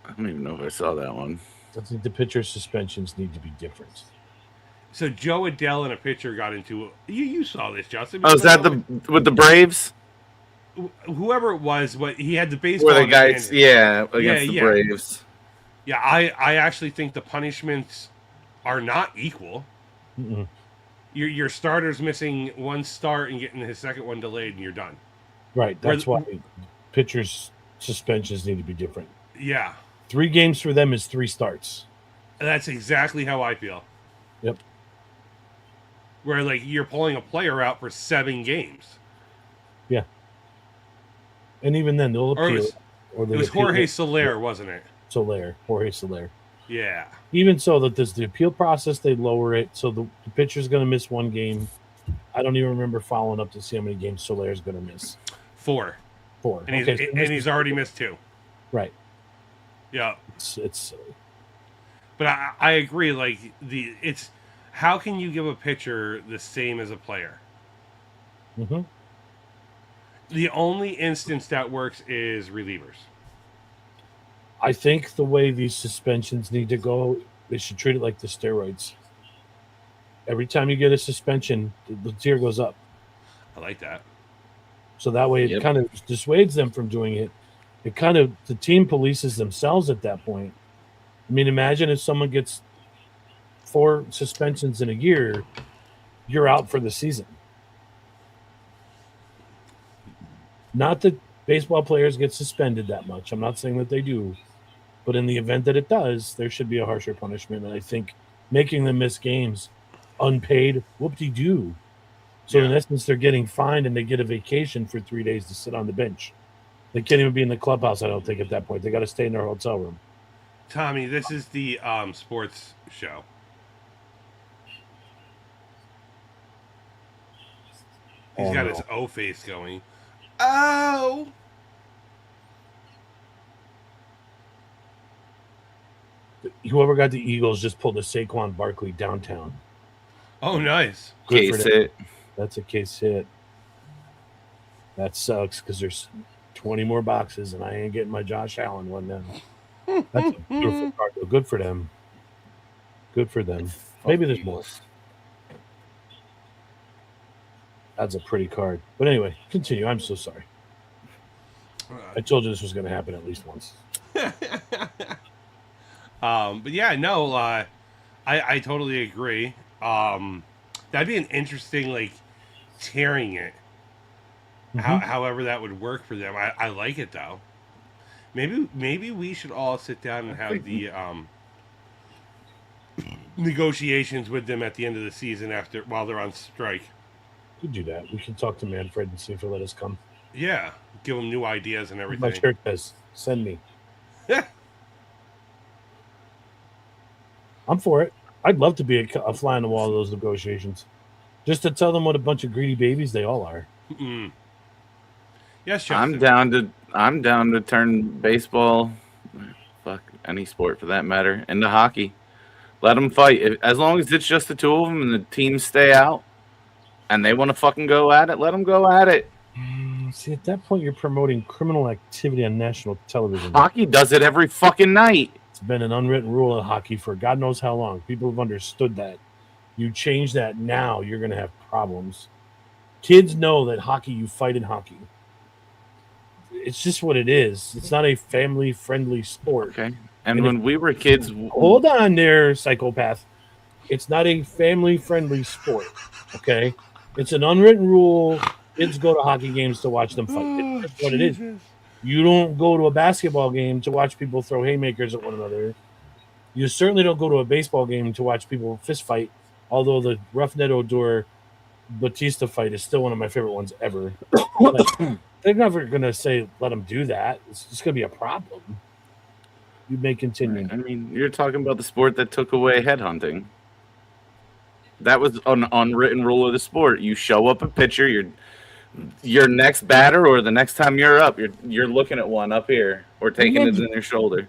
Speaker 2: I don't even know if I saw that one.
Speaker 4: I think the pitcher suspensions need to be different.
Speaker 3: So Joe Adele and a pitcher got into you saw this, Justin.
Speaker 2: Oh, is that with the Braves?
Speaker 3: Whoever it was, but he had the baseball.
Speaker 2: Where the guys, against the Braves.
Speaker 3: Yeah, I actually think the punishments are not equal.
Speaker 4: Mm-mm.
Speaker 3: Your starter's missing one start and getting his second one delayed, and you're done.
Speaker 4: Right. That's why pitchers suspensions need to be different.
Speaker 3: Yeah.
Speaker 4: 3 games for them is 3 starts.
Speaker 3: That's exactly how I feel.
Speaker 4: Yep.
Speaker 3: Where like you're pulling a player out for 7 games.
Speaker 4: Yeah. And even then they'll appeal.
Speaker 3: It was Jorge Soler, wasn't it?
Speaker 4: Jorge Soler.
Speaker 3: Yeah.
Speaker 4: Even so, that there's the appeal process, they lower it. So the pitcher's going to miss 1 game. I don't even remember following up to see how many games Soler's going to miss.
Speaker 3: 4.
Speaker 4: 4.
Speaker 3: And he's already missed 2.
Speaker 4: Right.
Speaker 3: Yeah.
Speaker 4: It's silly.
Speaker 3: But I agree. Like it's how can you give a pitcher the same as a player?
Speaker 4: Mm-hmm.
Speaker 3: The only instance that works is relievers.
Speaker 4: I think the way these suspensions need to go, they should treat it like the steroids. Every time you get a suspension, the tier goes up.
Speaker 3: I like that.
Speaker 4: So that way it kind of dissuades them from doing it. It kind of, the team polices themselves at that point. I mean, imagine if someone gets 4 suspensions in a year, you're out for the season. Not that baseball players get suspended that much. I'm not saying that they do. But in the event that it does, there should be a harsher punishment. And I think making them miss games unpaid, whoop-de-doo. So in essence, they're getting fined and they get a vacation for 3 days to sit on the bench. They can't even be in the clubhouse, I don't think, at that point. They got to stay in their hotel room.
Speaker 3: Tommy, this is the sports show. He's got his O face going. Oh!
Speaker 4: Whoever got the Eagles just pulled a Saquon Barkley downtown.
Speaker 3: Oh, nice.
Speaker 2: Good case hit.
Speaker 4: That's a case hit. That sucks because there's 20 more boxes and I ain't getting my Josh Allen one now. That's a beautiful card, though. Good for them. Good for them. Maybe there's more. That's a pretty card. But anyway, continue. I'm so sorry. I told you this was going to happen at least once.
Speaker 3: But yeah, no, I totally agree. That'd be an interesting, like, tearing it. However that would work for them. I like it, though. Maybe we should all sit down and have the negotiations with them at the end of the season while they're on strike.
Speaker 4: Could do that. We should talk to Manfred and see if he'll let us come.
Speaker 3: Yeah, give them new ideas and everything.
Speaker 4: My shirt says, send me. I'm for it. I'd love to be a fly on the wall of those negotiations. Just to tell them what a bunch of greedy babies they all are.
Speaker 3: Mm-mm. Yes, Justin.
Speaker 2: I'm down to turn baseball, fuck any sport for that matter, into hockey. Let them fight. As long as it's just the 2 of them and the teams stay out and they want to fucking go at it, let them go at it.
Speaker 4: See, at that point, you're promoting criminal activity on national television.
Speaker 2: Hockey does it every fucking night.
Speaker 4: It's been an unwritten rule in hockey for God knows how long. People have understood that. You change that now, you're going to have problems. Kids know that hockey, you fight in hockey. It's just what it is. It's not a family-friendly sport.
Speaker 2: Okay. And
Speaker 4: And
Speaker 2: when we were kids,
Speaker 4: Hold on there, psychopath. It's not a family-friendly sport, okay? It's an unwritten rule. Kids go to hockey games to watch them fight. That's what it is. You don't go to a basketball game to watch people throw haymakers at one another. You certainly don't go to a baseball game to watch people fist fight, although the Roughneck Odor Batista fight is still one of my favorite ones ever. Like, they're never going to say, let them do that. It's just going to be a problem. You may continue.
Speaker 2: I mean, you're talking about the sport that took away headhunting. That was an unwritten rule of the sport. You show up a pitcher, your next batter, or the next time you're up, you're looking at one up here or taking it in your shoulder.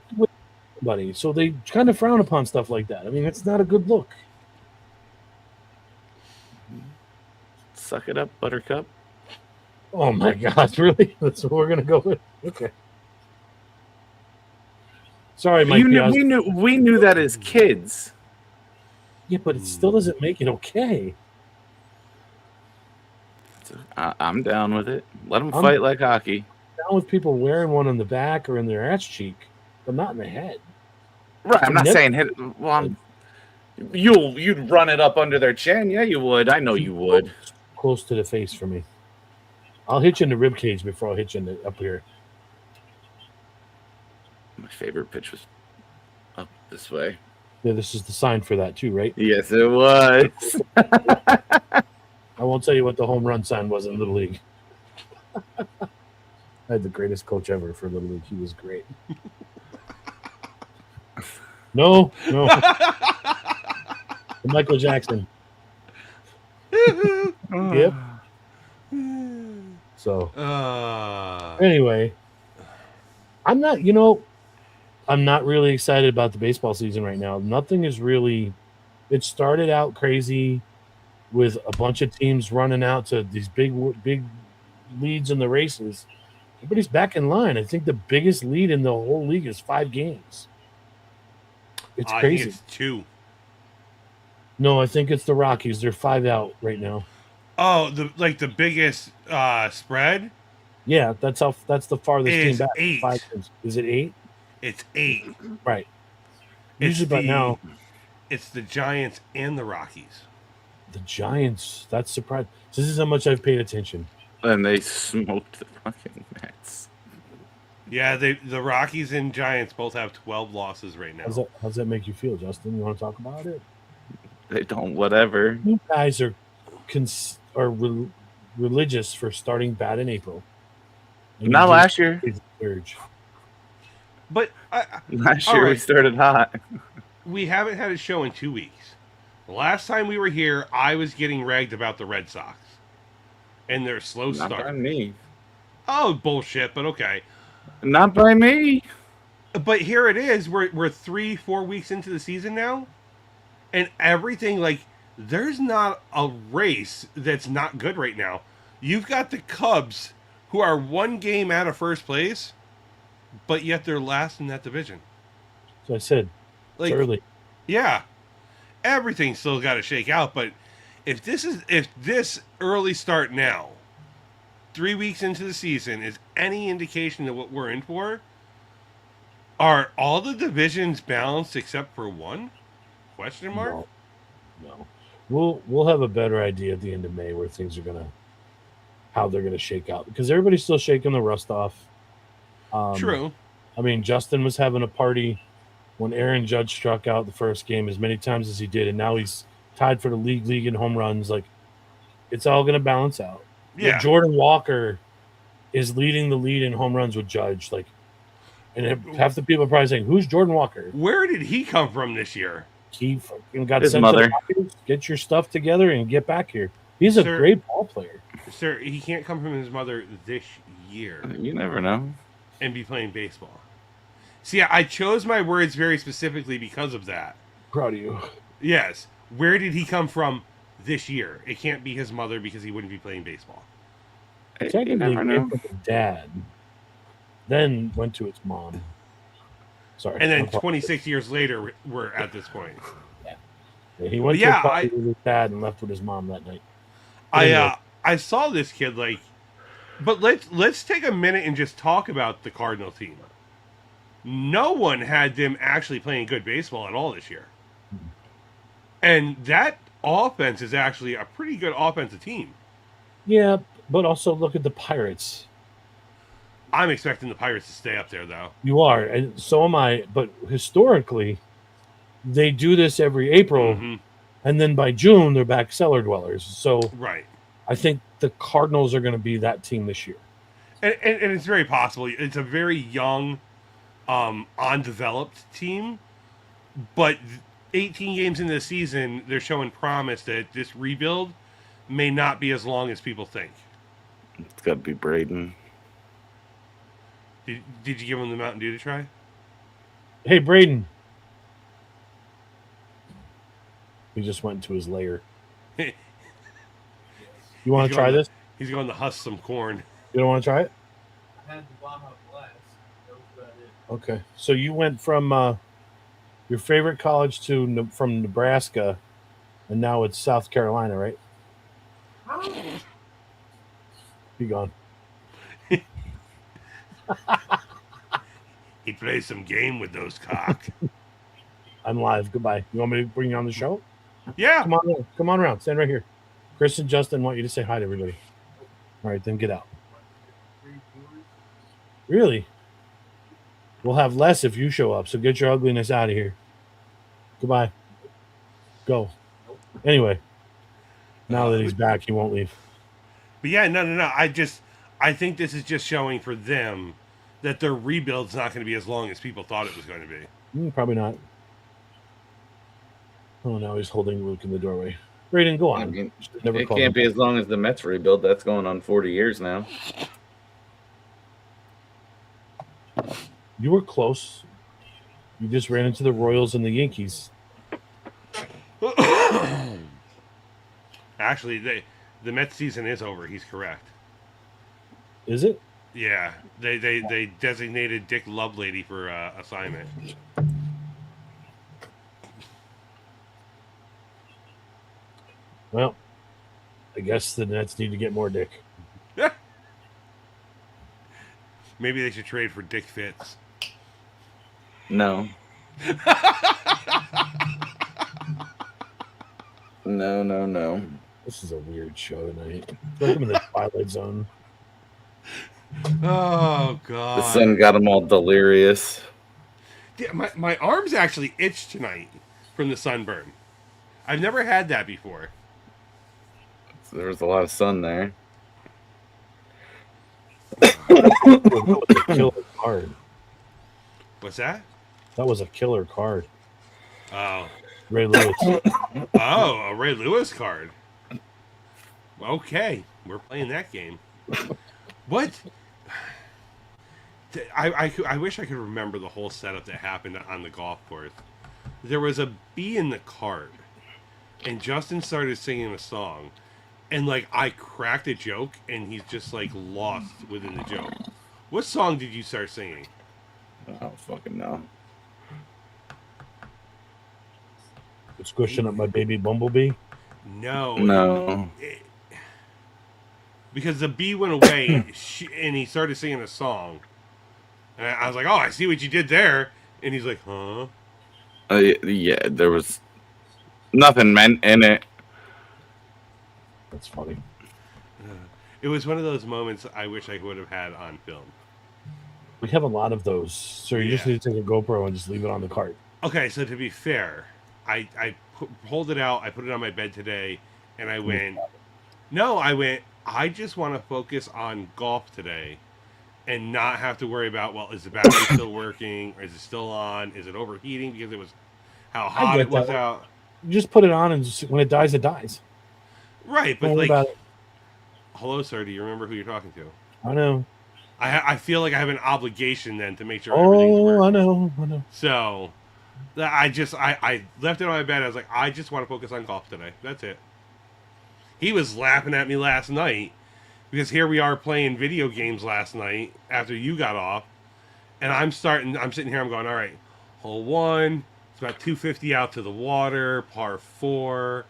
Speaker 4: Buddy, so they kind of frown upon stuff like that. I mean, it's not a good look.
Speaker 2: Suck it up, Buttercup.
Speaker 4: Oh my God, really? That's what we're gonna go with. Okay. Sorry, Mike.
Speaker 2: We knew that as kids.
Speaker 4: Yeah, but it still doesn't make it okay.
Speaker 2: I'm down with it. Let them fight like hockey.
Speaker 4: Down with people wearing one on the back or in their ass cheek, but not in the head.
Speaker 2: Right. I'm not saying hit. Well, you'd run it up under their chin. Yeah, you would. I know you would.
Speaker 4: Close to the face for me. I'll hit you in the rib cage before I'll hit you in the up here.
Speaker 2: My favorite pitch was up this way.
Speaker 4: Yeah, this is the sign for that too, right?
Speaker 2: Yes, it was.
Speaker 4: I won't tell you what the home run sign was in Little League. I had the greatest coach ever for Little League. He was great. No. Michael Jackson. Yep. So anyway, I'm not really excited about the baseball season right now. Nothing is really. It started out crazy with a bunch of teams running out to these big leads in the races. Everybody's back in line. I think the biggest lead in the whole league is 5 games. It's crazy.
Speaker 3: I think it's 2.
Speaker 4: No, I think it's the Rockies. They're 5 out right now.
Speaker 3: Oh, the biggest spread?
Speaker 4: Yeah, that's the farthest team back.
Speaker 3: 8.
Speaker 4: 5 games. Is it 8?
Speaker 3: It's 8.
Speaker 4: Right. Usually by now.
Speaker 3: It's the Giants and the Rockies.
Speaker 4: The Giants. That's surprising. This is how much I've paid attention.
Speaker 2: And they smoked the fucking Mets.
Speaker 3: Yeah, the Rockies and Giants both have 12 losses right now.
Speaker 4: How's that make you feel, Justin? You want to talk about it?
Speaker 2: They don't. Whatever.
Speaker 4: You guys are religious for starting bad in April.
Speaker 2: Not last year.
Speaker 3: But
Speaker 2: last year we started hot.
Speaker 3: We haven't had a show in 2 weeks. The last time we were here, I was getting ragged about the Red Sox and their slow start.
Speaker 2: Not by me.
Speaker 3: Oh, bullshit, but okay.
Speaker 2: Not by me.
Speaker 3: But here it is. We're 3-4 weeks into the season now, and everything, like, there's not a race that's not good right now. You've got the Cubs, who are 1 game out of first place, but yet they're last in that division.
Speaker 4: So I said,
Speaker 3: like,
Speaker 4: it's early.
Speaker 3: Yeah. Everything's still got to shake out, but if this early start now, 3 weeks into the season, is any indication of what we're in for, are all the divisions balanced except for one? Question mark?
Speaker 4: No. We'll have a better idea at the end of May where things are how they're gonna shake out, because everybody's still shaking the rust off.
Speaker 3: True.
Speaker 4: I mean, Justin was having a party when Aaron Judge struck out the first game as many times as he did, and now he's tied for the league in home runs. Like, it's all going to balance out.
Speaker 3: Yeah.
Speaker 4: Jordan Walker is leading the lead in home runs with Judge. Like, and half the people are probably saying, "Who's Jordan Walker?"
Speaker 3: Where did he come from this year?
Speaker 4: He fucking got
Speaker 2: his
Speaker 4: sent
Speaker 2: mother.
Speaker 4: to the Rockies. Get your stuff together and get back here. He's a great ball player.
Speaker 3: Sir, he can't come from his mother this year
Speaker 2: You never know.
Speaker 3: and be playing baseball. See, I chose my words very specifically because of that.
Speaker 4: Proud of you.
Speaker 3: Yes. Where did he come from this year? It can't be his mother because he wouldn't be playing baseball.
Speaker 2: You
Speaker 4: Technically,
Speaker 2: never
Speaker 4: it
Speaker 2: know.
Speaker 4: came from his dad, then went to its mom. Sorry.
Speaker 3: And then 26 years later, we're at this point.
Speaker 4: Yeah, he went
Speaker 3: But yeah,
Speaker 4: to a party with his dad and left with his mom that night.
Speaker 3: I saw this kid like, but let's take a minute and just talk about the Cardinal team. No one had them actually playing good baseball at all this year, and that offense is actually a pretty good offensive team.
Speaker 4: Yeah, but also look at the Pirates.
Speaker 3: I'm expecting the Pirates to stay up there, though.
Speaker 4: You are, and so am I. But historically, they do this every April,
Speaker 3: Mm-hmm.
Speaker 4: and then by June they're back cellar dwellers. So
Speaker 3: Right.
Speaker 4: I think the Cardinals are going to be that team this year.
Speaker 3: And it's very possible. It's a very young, undeveloped team, but 18 games into the season, they're showing promise that this rebuild may not be as long as people think.
Speaker 2: It's got to be Braden.
Speaker 3: Did you give him the Mountain Dew to try?
Speaker 4: Hey, Braden. He just went into his lair. You want to try this?
Speaker 3: He's going to husk some corn.
Speaker 4: You don't want to try it?
Speaker 5: I had the Baja Blast. That was about it.
Speaker 4: Okay. So you went from your favorite college from Nebraska, and now it's South Carolina, right? Be gone.
Speaker 3: He plays some game with those cock.
Speaker 4: I'm live. Goodbye. You want me to bring you on the show?
Speaker 3: Yeah.
Speaker 4: Come on around. Stand right here. Chris and Justin want you to say hi to everybody. All right, then get out. Really? We'll have less if you show up, so get your ugliness out of here. Goodbye. Go. Anyway, now that he's back, he won't leave.
Speaker 3: But yeah, no. I think this is just showing for them that their rebuild's not going to be as long as people thought it was going to be.
Speaker 4: Probably not. Oh, now he's holding Luke in the doorway. Braden, go on.
Speaker 2: I mean,
Speaker 4: Never
Speaker 2: it
Speaker 4: called
Speaker 2: can't
Speaker 4: him.
Speaker 2: be as long as the Mets rebuild. That's going on 40 years now.
Speaker 4: You were close. You just ran into the Royals and the Yankees.
Speaker 3: Actually, the Mets season is over. He's correct.
Speaker 4: Is it?
Speaker 3: Yeah, they designated Dick Lovelady for assignment.
Speaker 4: Well, I guess the Nets need to get more Dick.
Speaker 3: Maybe they should trade for Dick Fitz.
Speaker 2: No. No.
Speaker 4: This is a weird show tonight. I feel like I'm in the Twilight Zone.
Speaker 3: Oh God!
Speaker 2: The sun got them all delirious.
Speaker 3: Yeah, my arms actually itch tonight from the sunburn. I've never had that before.
Speaker 2: So there was a lot of sun there.
Speaker 4: That was a killer card.
Speaker 3: What's that?
Speaker 4: That was a killer card.
Speaker 3: Oh,
Speaker 4: Ray Lewis.
Speaker 3: oh, a Ray Lewis card. Okay, we're playing that game. What? I wish I could remember the whole setup that happened on the golf course. There was a bee in the cart, and Justin started singing a song, and like I cracked a joke, and he's just like lost within the joke. What song did you start singing?
Speaker 2: I don't fucking know.
Speaker 4: Squishing up my baby bumblebee.
Speaker 3: No. Because the bee went away, and he started singing a song. And I was like, oh, I see what you did there. And he's like, huh?
Speaker 2: Yeah, there was nothing meant in it.
Speaker 4: That's funny.
Speaker 3: It was one of those moments I wish I would have had on film.
Speaker 4: We have a lot of those. So you just need to take a GoPro and just leave it on the cart.
Speaker 3: Okay, so to be fair, I pulled it out, I put it on my bed today, and I went, I just want to focus on golf today and not have to worry about, well, is the battery still working? Or is it still on? Is it overheating because it was how hot it was out?
Speaker 4: You just put it on, and just, when it dies, it dies.
Speaker 3: Right, but
Speaker 4: Don't worry
Speaker 3: like,
Speaker 4: about it.
Speaker 3: hello, sir, do you remember who you're talking to?
Speaker 4: I know.
Speaker 3: I feel like I have an obligation then to make sure everything's working.
Speaker 4: I know.
Speaker 3: So, I left it on my bed. I was like, I just want to focus on golf today. That's it. He was laughing at me last night because here we are playing video games last night after you got off, and I'm sitting here, I'm going, all right, hole 1, It's about 250 out to the water, par 4.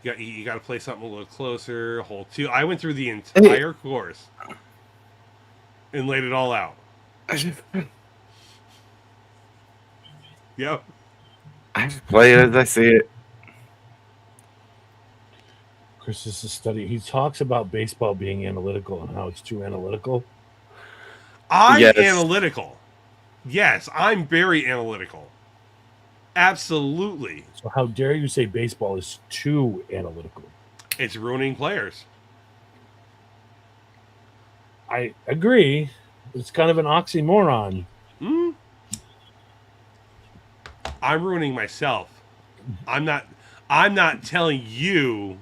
Speaker 3: You got to play something a little closer. Hole 2. I went through the entire course and laid it all out. Yep.
Speaker 2: I just play it as I see it.
Speaker 4: Chris is a study. He talks about baseball being analytical and how it's too analytical.
Speaker 3: I'm
Speaker 2: Yes.
Speaker 3: analytical. Yes, I'm very analytical. Absolutely.
Speaker 4: So how dare you say baseball is too analytical?
Speaker 3: It's ruining players.
Speaker 4: I agree. It's kind of an oxymoron.
Speaker 3: Hmm? I'm ruining myself. I'm not telling you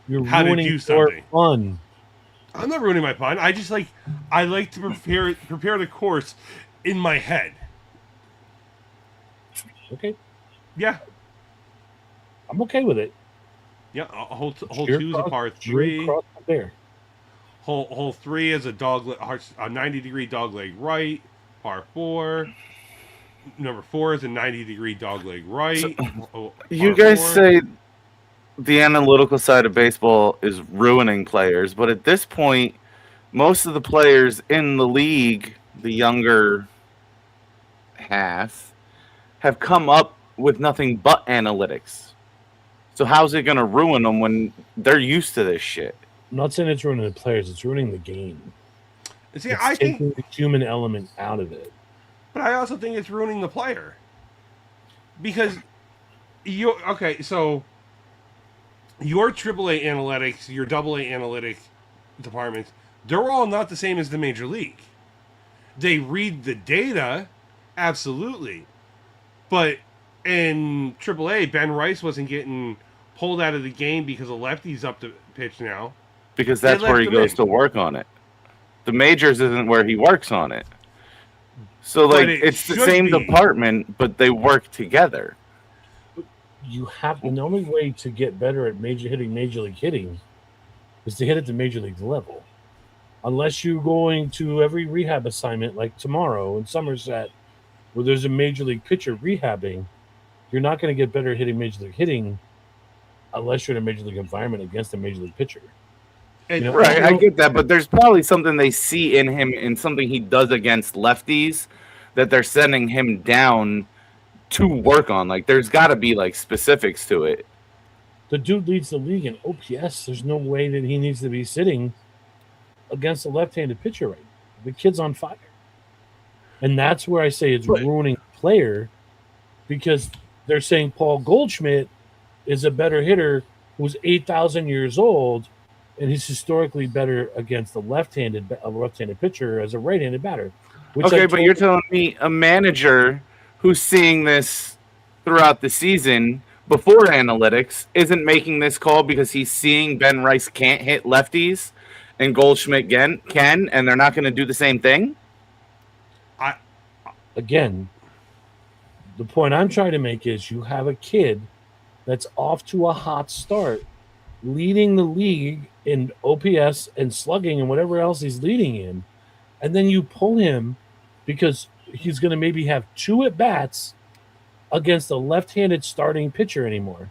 Speaker 4: You're
Speaker 3: how to
Speaker 4: ruining
Speaker 3: do
Speaker 4: your
Speaker 3: something.
Speaker 4: fun.
Speaker 3: I'm not ruining my fun. I like to prepare the course in my head.
Speaker 4: Okay,
Speaker 3: Yeah.
Speaker 4: I'm okay with it.
Speaker 3: Yeah. Hole
Speaker 4: Sheer
Speaker 3: 2 is a
Speaker 4: cross-
Speaker 3: par
Speaker 4: sheer
Speaker 3: 3.
Speaker 4: cross there.
Speaker 3: Hole 3 is a 90-degree dogleg right. Par 4. Number 4 is a 90-degree dogleg right.
Speaker 2: You
Speaker 3: Par
Speaker 2: guys
Speaker 3: 4.
Speaker 2: say the analytical side of baseball is ruining players, but at this point, most of the players in the league, the younger half, have come up with nothing but analytics. So how's it going to ruin them when they're used to this shit?
Speaker 4: I'm not saying it's ruining the players; it's ruining the game.
Speaker 3: See,
Speaker 4: It's
Speaker 3: I think,
Speaker 4: taking the human element out of it.
Speaker 3: but I also think it's ruining the player because so your AAA analytics, your AA analytic departments, they're all not the same as the major league. They read the data, absolutely, but in AAA, Ben Rice wasn't getting pulled out of the game because a lefty's up to pitch now.
Speaker 2: Because that's
Speaker 3: They
Speaker 2: where
Speaker 3: left
Speaker 2: he
Speaker 3: him
Speaker 2: goes
Speaker 3: in.
Speaker 2: to work on it. The majors isn't where he works on it. So,
Speaker 3: But
Speaker 2: like,
Speaker 3: it
Speaker 2: it's the
Speaker 3: should
Speaker 2: same
Speaker 3: be.
Speaker 2: department, but they work together.
Speaker 4: You have the only way to get better at major league hitting, is to hit at the major league level. Unless you're going to every rehab assignment like tomorrow in Somerset, where there's a major league pitcher rehabbing, you're not going to get better at hitting major league hitting unless you're in a major league environment against a major league pitcher.
Speaker 3: And
Speaker 4: You know,
Speaker 2: Right,
Speaker 4: you
Speaker 2: I
Speaker 4: know-
Speaker 2: get that, but there's probably something they see in him and something he does against lefties that they're sending him down to work on. Like, there's got to be like specifics to it.
Speaker 4: The dude leads the league in OPS. There's no way that he needs to be sitting against a left-handed pitcher right now. The kid's on fire. And that's where I say it's
Speaker 2: Right.
Speaker 4: ruining the player, because they're saying Paul Goldschmidt is a better hitter who's 8,000 years old, and he's historically better against a left-handed pitcher as a right-handed batter. Which
Speaker 2: Okay,
Speaker 4: I
Speaker 2: but
Speaker 4: told-
Speaker 2: you're telling me a manager who's seeing this throughout the season before analytics isn't making this call because he's seeing Ben Rice can't hit lefties and Goldschmidt can, and they're not going to do the same thing?
Speaker 4: again, the point I'm trying to make is you have a kid that's off to a hot start, leading the league in OPS and slugging and whatever else he's leading in, and then you pull him because he's going to maybe have 2 at bats against a left-handed starting pitcher anymore.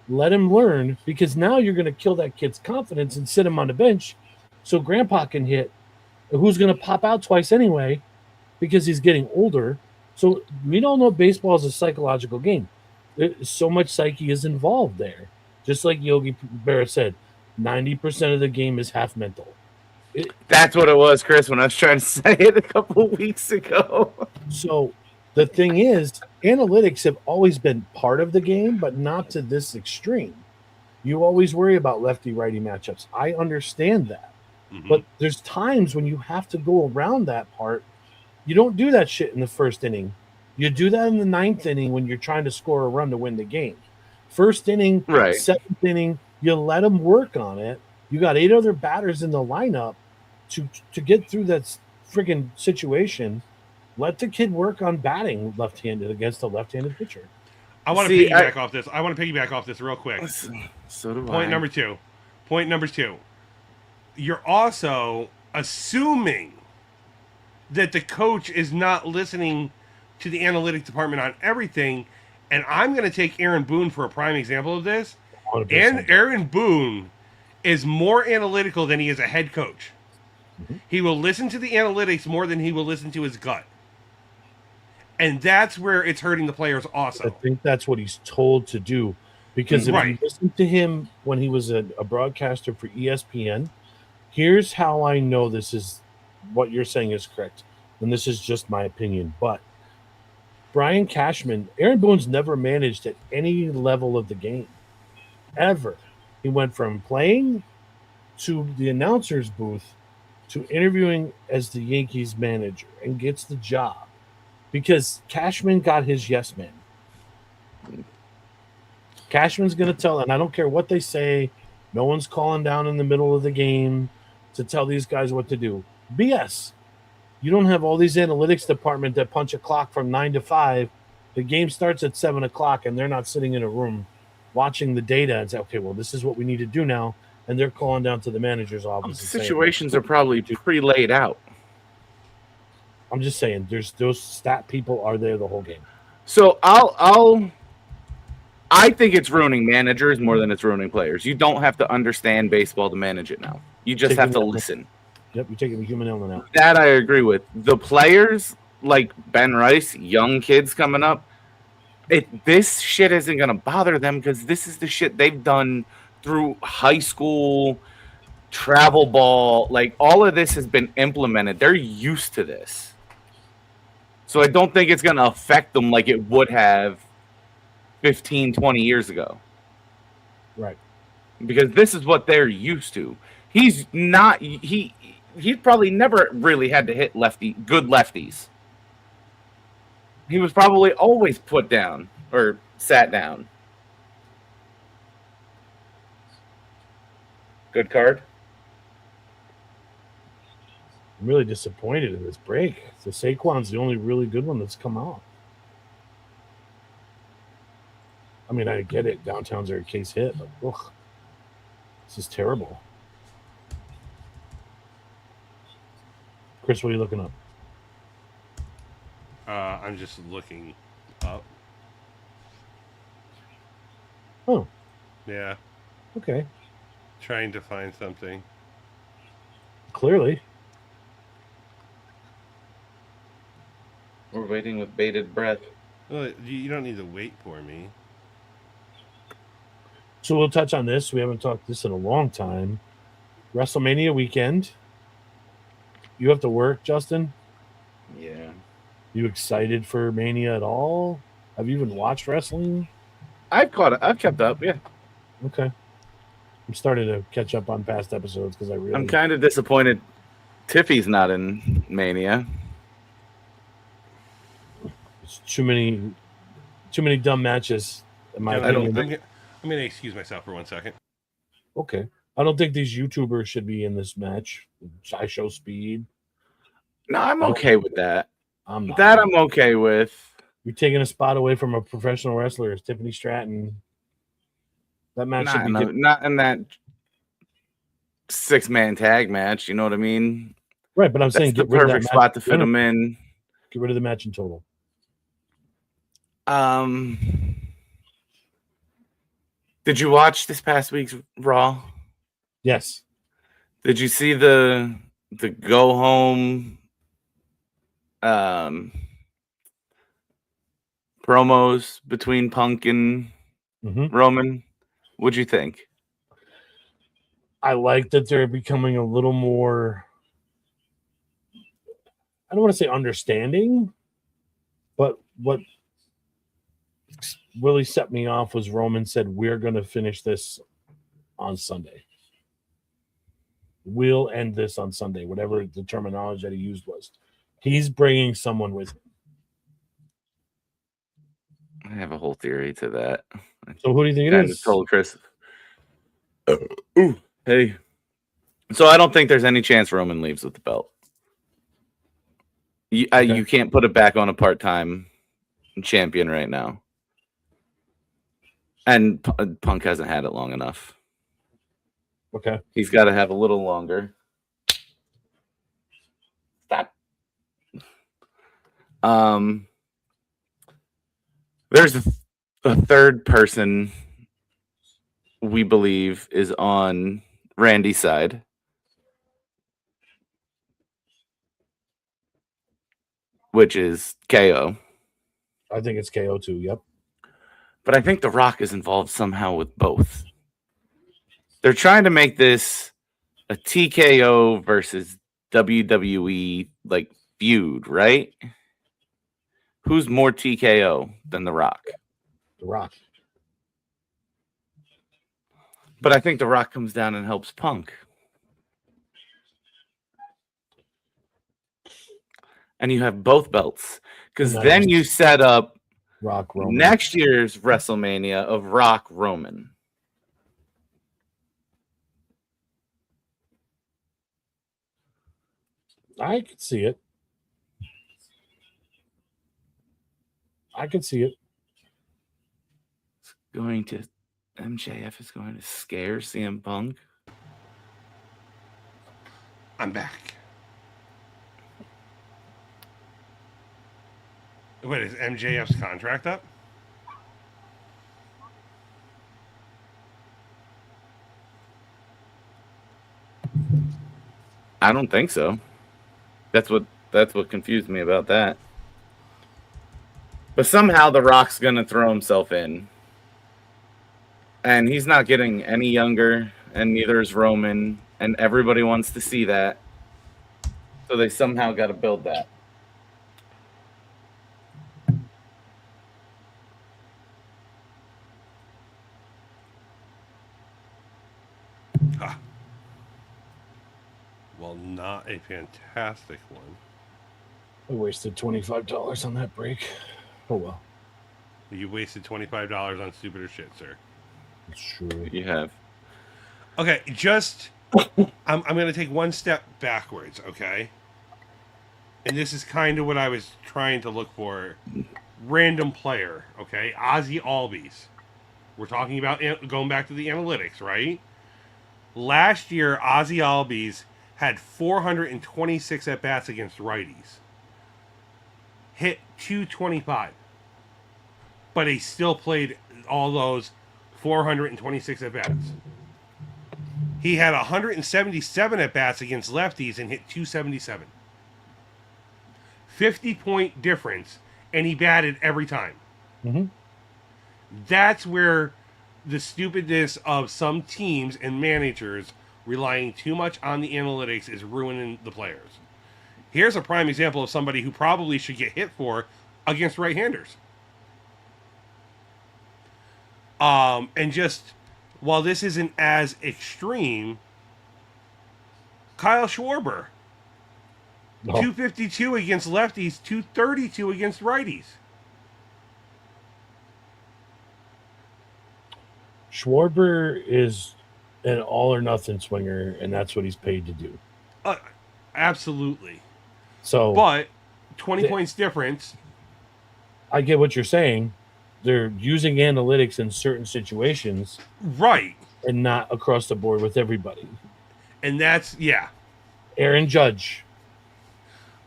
Speaker 4: Let him learn, because now you're going to kill that kid's confidence and sit him on the bench so grandpa can hit, who's going to pop out twice anyway because he's getting older. So we all know baseball is a psychological game. So much psyche is involved there. Just like Yogi Berra said, 90% of the game is half mental.
Speaker 2: That's what it was, Chris, when I was trying to say it a couple weeks ago.
Speaker 4: So the thing is, analytics have always been part of the game, but not to this extreme. You always worry about lefty-righty matchups. I understand that.
Speaker 3: Mhm.
Speaker 4: But there's times when you have to go around that part. You don't do that shit in the first inning. You do that in the 9th inning when you're trying to score a run to win the game. First inning,
Speaker 2: Right.
Speaker 4: 7th inning, you let them work on it. You got 8 other batters in the lineup to get through that freaking situation. Let the kid work on batting left-handed against a left-handed pitcher.
Speaker 3: I want to
Speaker 2: See,
Speaker 3: piggyback off this. I want to piggyback off this real quick.
Speaker 2: So do
Speaker 3: Point
Speaker 2: I.
Speaker 3: number 2. Point number 2. You're also assuming that the coach is not listening to the analytics department on everything. And I'm going to take Aaron Boone for a prime example of this.
Speaker 4: 100%.
Speaker 3: And Aaron Boone is more analytical than he is a head coach.
Speaker 4: Mhm.
Speaker 3: He will listen to the analytics more than he will listen to his gut. And that's where it's hurting the players
Speaker 4: I
Speaker 3: also.
Speaker 4: think that's what he's told to do. Because if you
Speaker 3: Right.
Speaker 4: listen to him when he was a broadcaster for ESPN, here's how I know this is what you're saying is correct. And this is just my opinion. But Brian Cashman, Aaron Boone's never managed at any level of the game. Ever. He went from playing to the announcer's booth to interviewing as the Yankees manager and gets the job because Cashman got his yes man. Cashman's going to tell, and I don't care what they say, no one's calling down in the middle of the game to tell these guys what to do. BS. You don't have all these analytics department that punch a clock from 9 to 5. The game starts at 7 o'clock, and they're not sitting in a room watching the data and say, okay, well, this is what we need to do now. And they're calling down to the manager's office. and saying,
Speaker 2: Situations are probably pre-laid out.
Speaker 4: I'm just saying, there's those stat people are there the whole game.
Speaker 2: So I think it's ruining managers more than it's ruining players. You don't have to understand baseball to manage it now. You just have to listen.
Speaker 4: Yep, you're taking the human element out.
Speaker 2: That I agree with. The players like Ben Rice, young kids coming up, this shit isn't going to bother them because this is the shit they've done through high school, travel ball. Like, all of this has been implemented. They're used to this. So I don't think it's going to affect them like it would have 15, 20 years ago.
Speaker 4: Right.
Speaker 2: Because this is what they're used to. He's probably never really had to hit good lefties. He was probably always put down or sat down. Good card.
Speaker 4: I'm really disappointed in this break. So Saquon's the only really good one that's come out. I mean, I get it. Downtown's are a case hit, but ugh, this is terrible. Chris, what are you looking up?
Speaker 3: I'm just looking up.
Speaker 4: Oh,
Speaker 3: Yeah,
Speaker 4: okay.
Speaker 3: trying to find something.
Speaker 4: Clearly.
Speaker 2: We're waiting with bated breath.
Speaker 3: Well, you don't need to wait for me.
Speaker 4: So we'll touch on this. We haven't talked this in a long time. WrestleMania weekend. You have to work, Justin?
Speaker 2: Yeah.
Speaker 4: You excited for Mania at all? Have you even watched wrestling?
Speaker 2: I've kept up, yeah.
Speaker 4: Okay. I'm starting to catch up on past episodes because
Speaker 2: I'm kind of disappointed Tiffy's not in Mania.
Speaker 4: It's too many dumb matches in my opinion.
Speaker 3: I'm going to excuse myself for 1 second.
Speaker 4: Okay. I don't think these YouTubers should be in this match. I show speed.
Speaker 2: No, I'm okay with that.
Speaker 4: I'm not.
Speaker 2: That I'm okay with.
Speaker 4: You're taking a spot away from a professional wrestler. It's Tiffany Stratton. That match should be
Speaker 2: not in that 6-man tag match. You know what I mean?
Speaker 4: right. But I'm saying
Speaker 2: That's the
Speaker 4: get rid of that
Speaker 2: perfect
Speaker 4: match.
Speaker 2: spot to fit them in.
Speaker 4: Get rid of the match in total.
Speaker 2: Did you watch this past week's Raw?
Speaker 4: Yes.
Speaker 2: Did you see the go home promos between Punk and Roman? What'd you think?
Speaker 4: I like that they're becoming a little more, I don't want to say understanding, but what really set me off was Roman said, we're going to finish this on Sunday. We'll end this on Sunday, whatever the terminology that he used was. He's bringing someone with him.
Speaker 2: I have a whole theory to that.
Speaker 4: So who do you think it
Speaker 2: I
Speaker 4: is?
Speaker 2: told Chris. Ooh, hey. So I don't think there's any chance Roman leaves with the belt. You can't put it back on a part-time champion right now. And Punk hasn't had it long enough.
Speaker 4: Okay.
Speaker 2: He's got to have a little longer. Stop. There's a third person we believe is on Randy's side. Which is KO.
Speaker 4: I think it's KO too. Yep.
Speaker 2: But I think The Rock is involved somehow with both. They're trying to make this a TKO versus WWE like feud, right? Who's more TKO than The Rock?
Speaker 4: The Rock.
Speaker 2: But I think The Rock comes down and helps Punk. And you have both belts. Because
Speaker 4: Nice.
Speaker 2: then you set up
Speaker 4: Rock Roman.
Speaker 2: next year's WrestleMania of Rock Roman.
Speaker 4: I could see it. I could see it.
Speaker 2: MJF is going to scare CM Punk.
Speaker 3: I'm back. Wait, is MJF's contract up?
Speaker 2: I don't think so. That's what confused me about that. But somehow The Rock's gonna throw himself in. And he's not getting any younger, and neither is Roman, and everybody wants to see that. So they somehow got to build that.
Speaker 3: Ah. Well, not a fantastic one.
Speaker 4: I wasted $25 on that break. Oh well.
Speaker 3: You wasted $25 on stupider shit, sir.
Speaker 4: It's true.
Speaker 2: You have.
Speaker 3: Okay, just I'm going to take one step backwards, okay? And this is kind of what I was trying to look for. Random player, okay? Ozzy Albies. We're talking about going back to the analytics, right? Last year, Ozzy Albies had 426 at-bats against righties. Hit 225. But he still played all those 426 at-bats. He had 177 at-bats against lefties and hit 277. 50-point difference, and he batted every time.
Speaker 4: Mm-hmm.
Speaker 3: That's where the stupidness of some teams and managers relying too much on the analytics is ruining the players. Here's a prime example of somebody who probably should get hit for against right-handers. And just, while this isn't as extreme, Kyle Schwarber, 252 against lefties, 232 against righties.
Speaker 4: Schwarber is an all or nothing swinger, and that's what he's paid to do.
Speaker 3: Absolutely.
Speaker 4: So,
Speaker 3: But 20 points difference.
Speaker 4: I get what you're saying. They're using analytics in certain situations,
Speaker 3: Right.
Speaker 4: and not across the board with everybody.
Speaker 3: And that's, yeah.
Speaker 4: Aaron Judge.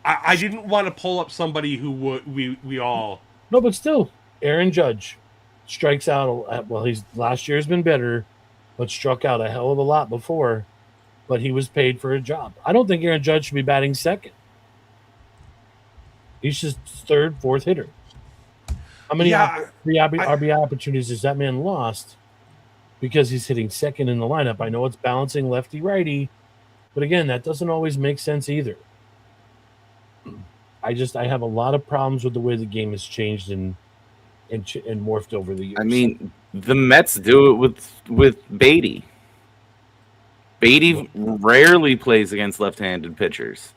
Speaker 3: I didn't want to pull up somebody who we all.
Speaker 4: No, but still, Aaron Judge strikes out. Well, he's last year's been better, but struck out a hell of a lot before. But he was paid for a job. I don't think Aaron Judge should be batting second. He's just third, fourth hitter. How many RBI opportunities has that man lost because he's hitting second in the lineup? I know it's balancing lefty righty, but again, that doesn't always make sense either. I have a lot of problems with the way the game has changed and morphed over the years.
Speaker 2: I mean, the Mets do it with Beatty. Beatty rarely plays against left-handed pitchers.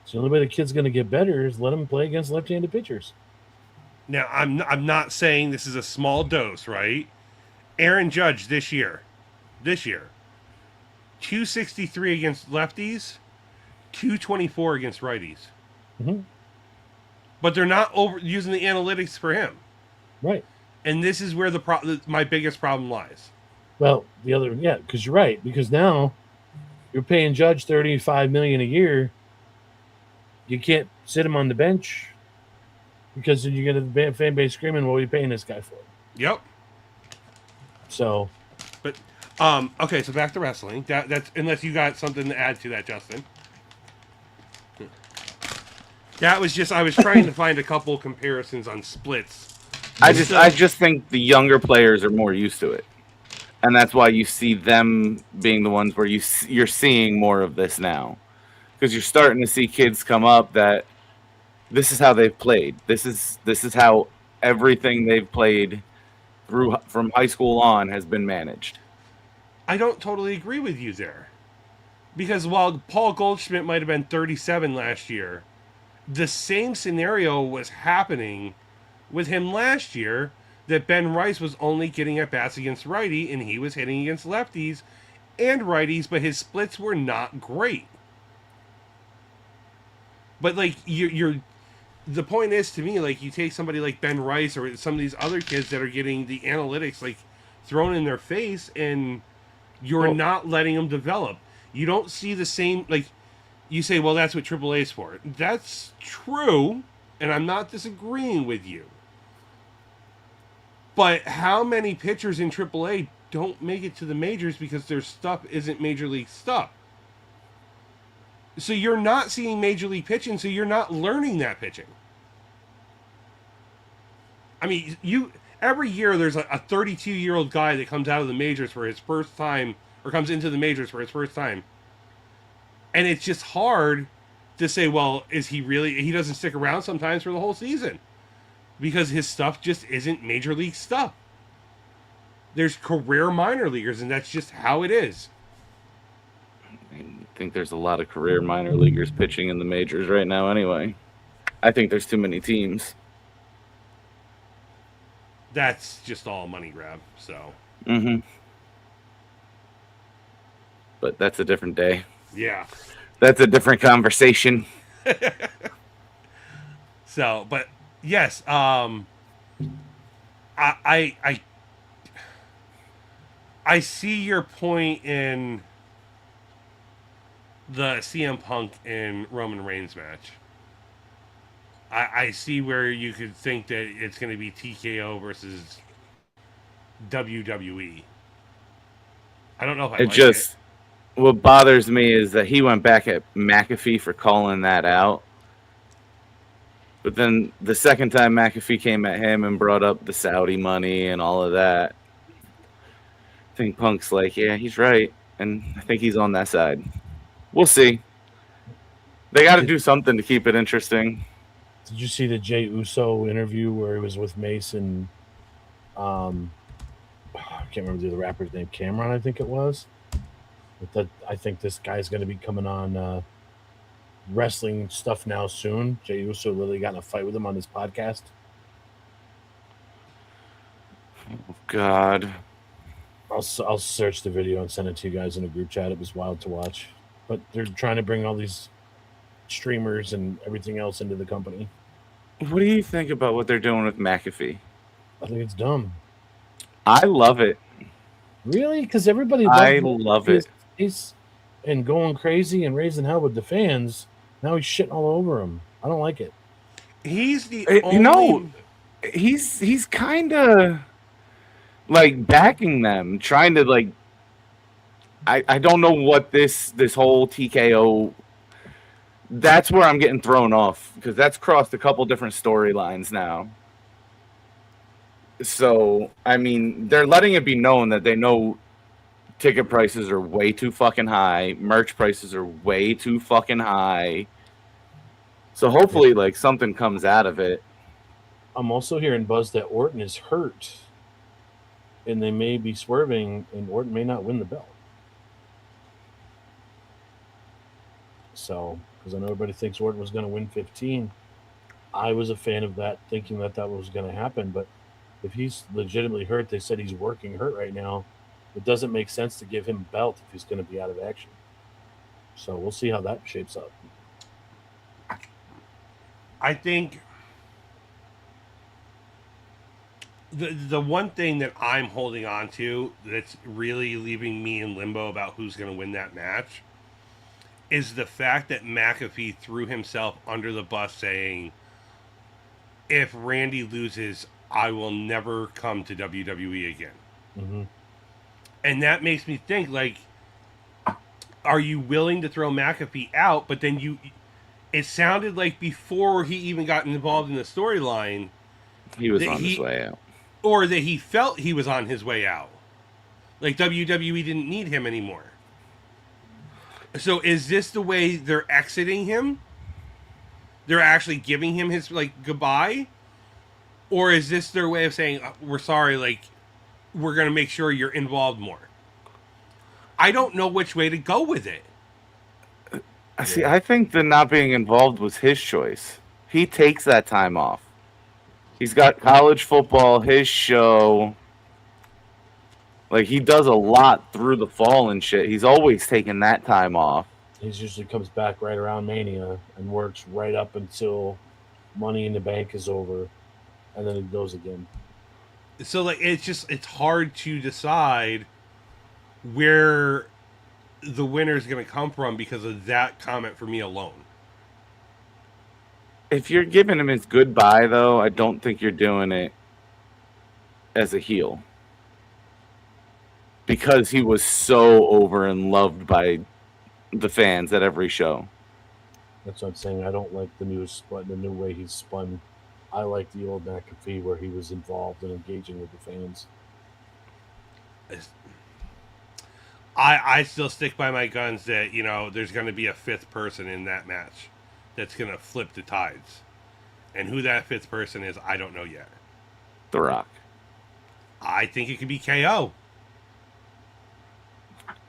Speaker 4: It's the only way the kid's going to get better is let him play against left-handed pitchers.
Speaker 3: Now, I'm not saying this is a small dose, right? Aaron Judge this year, 263 against lefties, 224 against righties.
Speaker 4: Mm-hmm.
Speaker 3: But they're not using the analytics for him.
Speaker 4: Right.
Speaker 3: And this is where my biggest problem lies.
Speaker 4: Well, because you're right. Because now you're paying Judge $35 million a year. You can't sit him on the bench. because then you get a fan base screaming, "What are you paying this guy for?"
Speaker 3: Yep.
Speaker 4: So,
Speaker 3: But okay, so back to wrestling. That's unless you got something to add to that, Justin. That was just I was trying to find a couple comparisons on splits.
Speaker 2: I just think the younger players are more used to it, and that's why you see them being the ones where you're seeing more of this now, because you're starting to see kids come up that this is how they've played. This is how everything they've played through from high school on has been managed.
Speaker 3: I don't totally agree with you there. Because while Paul Goldschmidt might have been 37 last year, the same scenario was happening with him last year, that Ben Rice was only getting at bats against righty and he was hitting against lefties and righties, but his splits were not great. But like you're the point is to me, like you take somebody like Ben Rice or some of these other kids that are getting the analytics like thrown in their face, and you're not letting them develop. You don't see the same, like you say, well, that's what AAA's for. That's true, and I'm not disagreeing with you. But how many pitchers in AAA don't make it to the majors because their stuff isn't major league stuff? So you're not seeing major league pitching, so you're not learning that pitching. I mean, every year there's a 32-year-old guy that comes out of the majors for his first time, or comes into the majors for his first time. And it's just hard to say, well, is he really... He doesn't stick around sometimes for the whole season. Because his stuff just isn't major league stuff. There's career minor leaguers, and that's just how it is.
Speaker 2: I think there's a lot of career minor leaguers pitching in the majors right now anyway. I think there's too many teams.
Speaker 3: That's just all money grab, so...
Speaker 2: Mm-hmm. But that's a different day.
Speaker 3: Yeah.
Speaker 2: That's a different conversation.
Speaker 3: So, but yes, I see your point in the CM Punk and Roman Reigns match. I see where you could think that it's going to be TKO versus WWE. I don't know if I like it.
Speaker 2: What bothers me is that he went back at McAfee for calling that out. But then the second time McAfee came at him and brought up the Saudi money and all of that, I think Punk's like, yeah, he's right. And I think he's on that side. We'll see. They got to do something to keep it interesting.
Speaker 4: Did you see the Jey Uso interview where he was with Mason? I can't remember the other rapper's name. Cameron, I think it was. But I think this guy's going to be coming on wrestling stuff now soon. Jey Uso really got in a fight with him on his podcast.
Speaker 2: Oh, God.
Speaker 4: I'll search the video and send it to you guys in a group chat. It was wild to watch. But they're trying to bring all these streamers and everything else into the company.
Speaker 2: What do you think about what they're doing with McAfee?
Speaker 4: I think it's dumb.
Speaker 2: I love it.
Speaker 4: Really? Because everybody
Speaker 2: love it.
Speaker 4: He's and going crazy and raising hell with the fans. Now he's shitting all over him. I don't like it.
Speaker 3: He's the only...
Speaker 2: You know, he's kind of like backing them, trying to like... I don't know what this whole TKO... That's where I'm getting thrown off, because that's crossed a couple different storylines now. So, I mean, they're letting it be known that they know ticket prices are way too fucking high. Merch prices are way too fucking high. So hopefully, like, something comes out of it.
Speaker 4: I'm also hearing buzz that Orton is hurt, and they may be swerving, and Orton may not win the belt. So, because I know everybody thinks Orton was going to win 15. I was a fan of that, thinking that was going to happen. But if he's legitimately hurt, they said he's working hurt right now. It doesn't make sense to give him a belt if he's going to be out of action. So we'll see how that shapes up.
Speaker 3: I think the one thing that I'm holding on to that's really leaving me in limbo about who's going to win that match is the fact that McAfee threw himself under the bus saying, if Randy loses, I will never come to WWE again.
Speaker 4: Mm-hmm.
Speaker 3: And that makes me think, like, are you willing to throw McAfee out? But then it sounded like before he even got involved in the storyline,
Speaker 2: He was
Speaker 3: that
Speaker 2: on his way out.
Speaker 3: or that he felt he was on his way out. Like WWE didn't need him anymore. So is this the way they're exiting him? They're actually giving him his, like, goodbye? Or is this their way of saying, we're sorry, like, we're going to make sure you're involved more? I don't know which way to go with it.
Speaker 2: See, I think the not being involved was his choice. He takes that time off. He's got college football, his show. Like, he does a lot through the fall and shit. He's always taking that time off.
Speaker 4: He usually comes back right around Mania and works right up until Money in the Bank is over, and then he goes again.
Speaker 3: So, like, it's hard to decide where the winner is going to come from because of that comment for me alone.
Speaker 2: If you're giving him his goodbye, though, I don't think you're doing it as a heel. Because he was so over and loved by the fans at every show.
Speaker 4: That's what I'm saying. I don't like the new way he's spun. I like the old McAfee where he was involved and engaging with the fans.
Speaker 3: I still stick by my guns that, you know, there's going to be a fifth person in that match that's going to flip the tides. And who that fifth person is, I don't know yet.
Speaker 2: The Rock.
Speaker 3: I think it could be KO.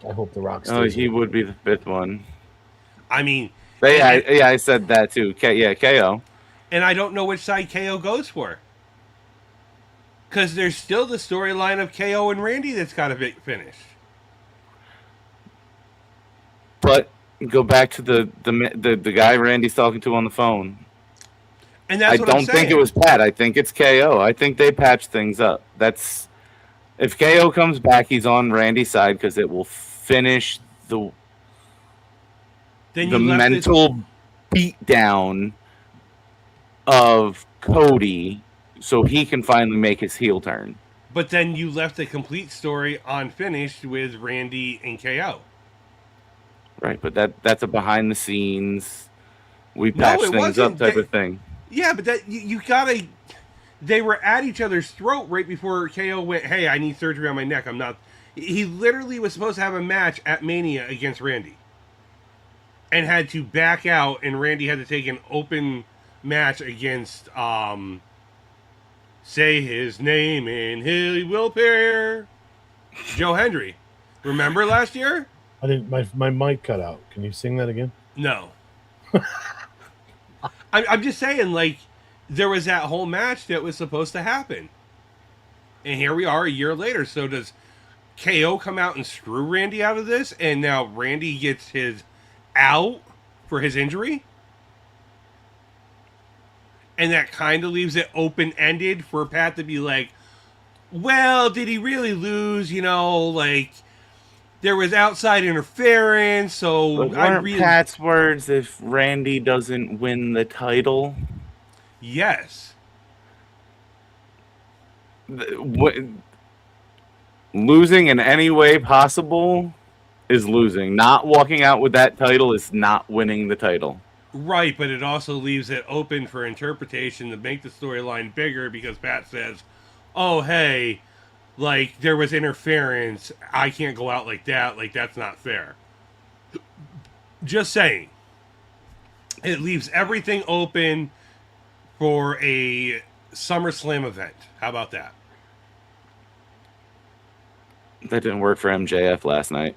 Speaker 4: I hope The Rock stays.
Speaker 2: Oh, he would be the fifth one.
Speaker 3: I mean...
Speaker 2: I said that too. KO.
Speaker 3: And I don't know which side KO goes for. Because there's still the storyline of KO and Randy that's got to be finished.
Speaker 2: But go back to the guy Randy's talking to on the phone.
Speaker 3: And that's what I'm saying.
Speaker 2: I don't think it was Pat. I think it's KO. I think they patched things up. If KO comes back, he's on Randy's side because it will finish the mental beatdown of Cody so he can finally make his heel turn.
Speaker 3: But then you left the complete story unfinished with Randy and KO.
Speaker 2: Right, but that's a behind the scenes, we patch things up type of thing.
Speaker 3: Yeah, but that you gotta. They were at each other's throat right before KO went, hey, I need surgery on my neck. I'm not. He literally was supposed to have a match at Mania against Randy. And had to back out, and Randy had to take an open match against, say his name and he will appear, Joe Hendry. Remember last year?
Speaker 4: I didn't. My mic cut out. Can you sing that again?
Speaker 3: No. I'm just saying, like, there was that whole match that was supposed to happen. And here we are a year later. So does KO come out and screw Randy out of this? And now Randy gets his out for his injury? And that kind of leaves it open-ended for Pat to be like, well, did he really lose? You know, like, there was outside interference, so
Speaker 2: But weren't Pat's words if Randy doesn't win the title?
Speaker 3: Yes.
Speaker 2: Losing in any way possible is losing. Not walking out with that title is not winning the title.
Speaker 3: Right, but it also leaves it open for interpretation to make the storyline bigger because Pat says, oh, hey, like, there was interference. I can't go out like that. Like, that's not fair. Just saying. It leaves everything open for a SummerSlam event. How about that?
Speaker 2: That didn't work for MJF last night.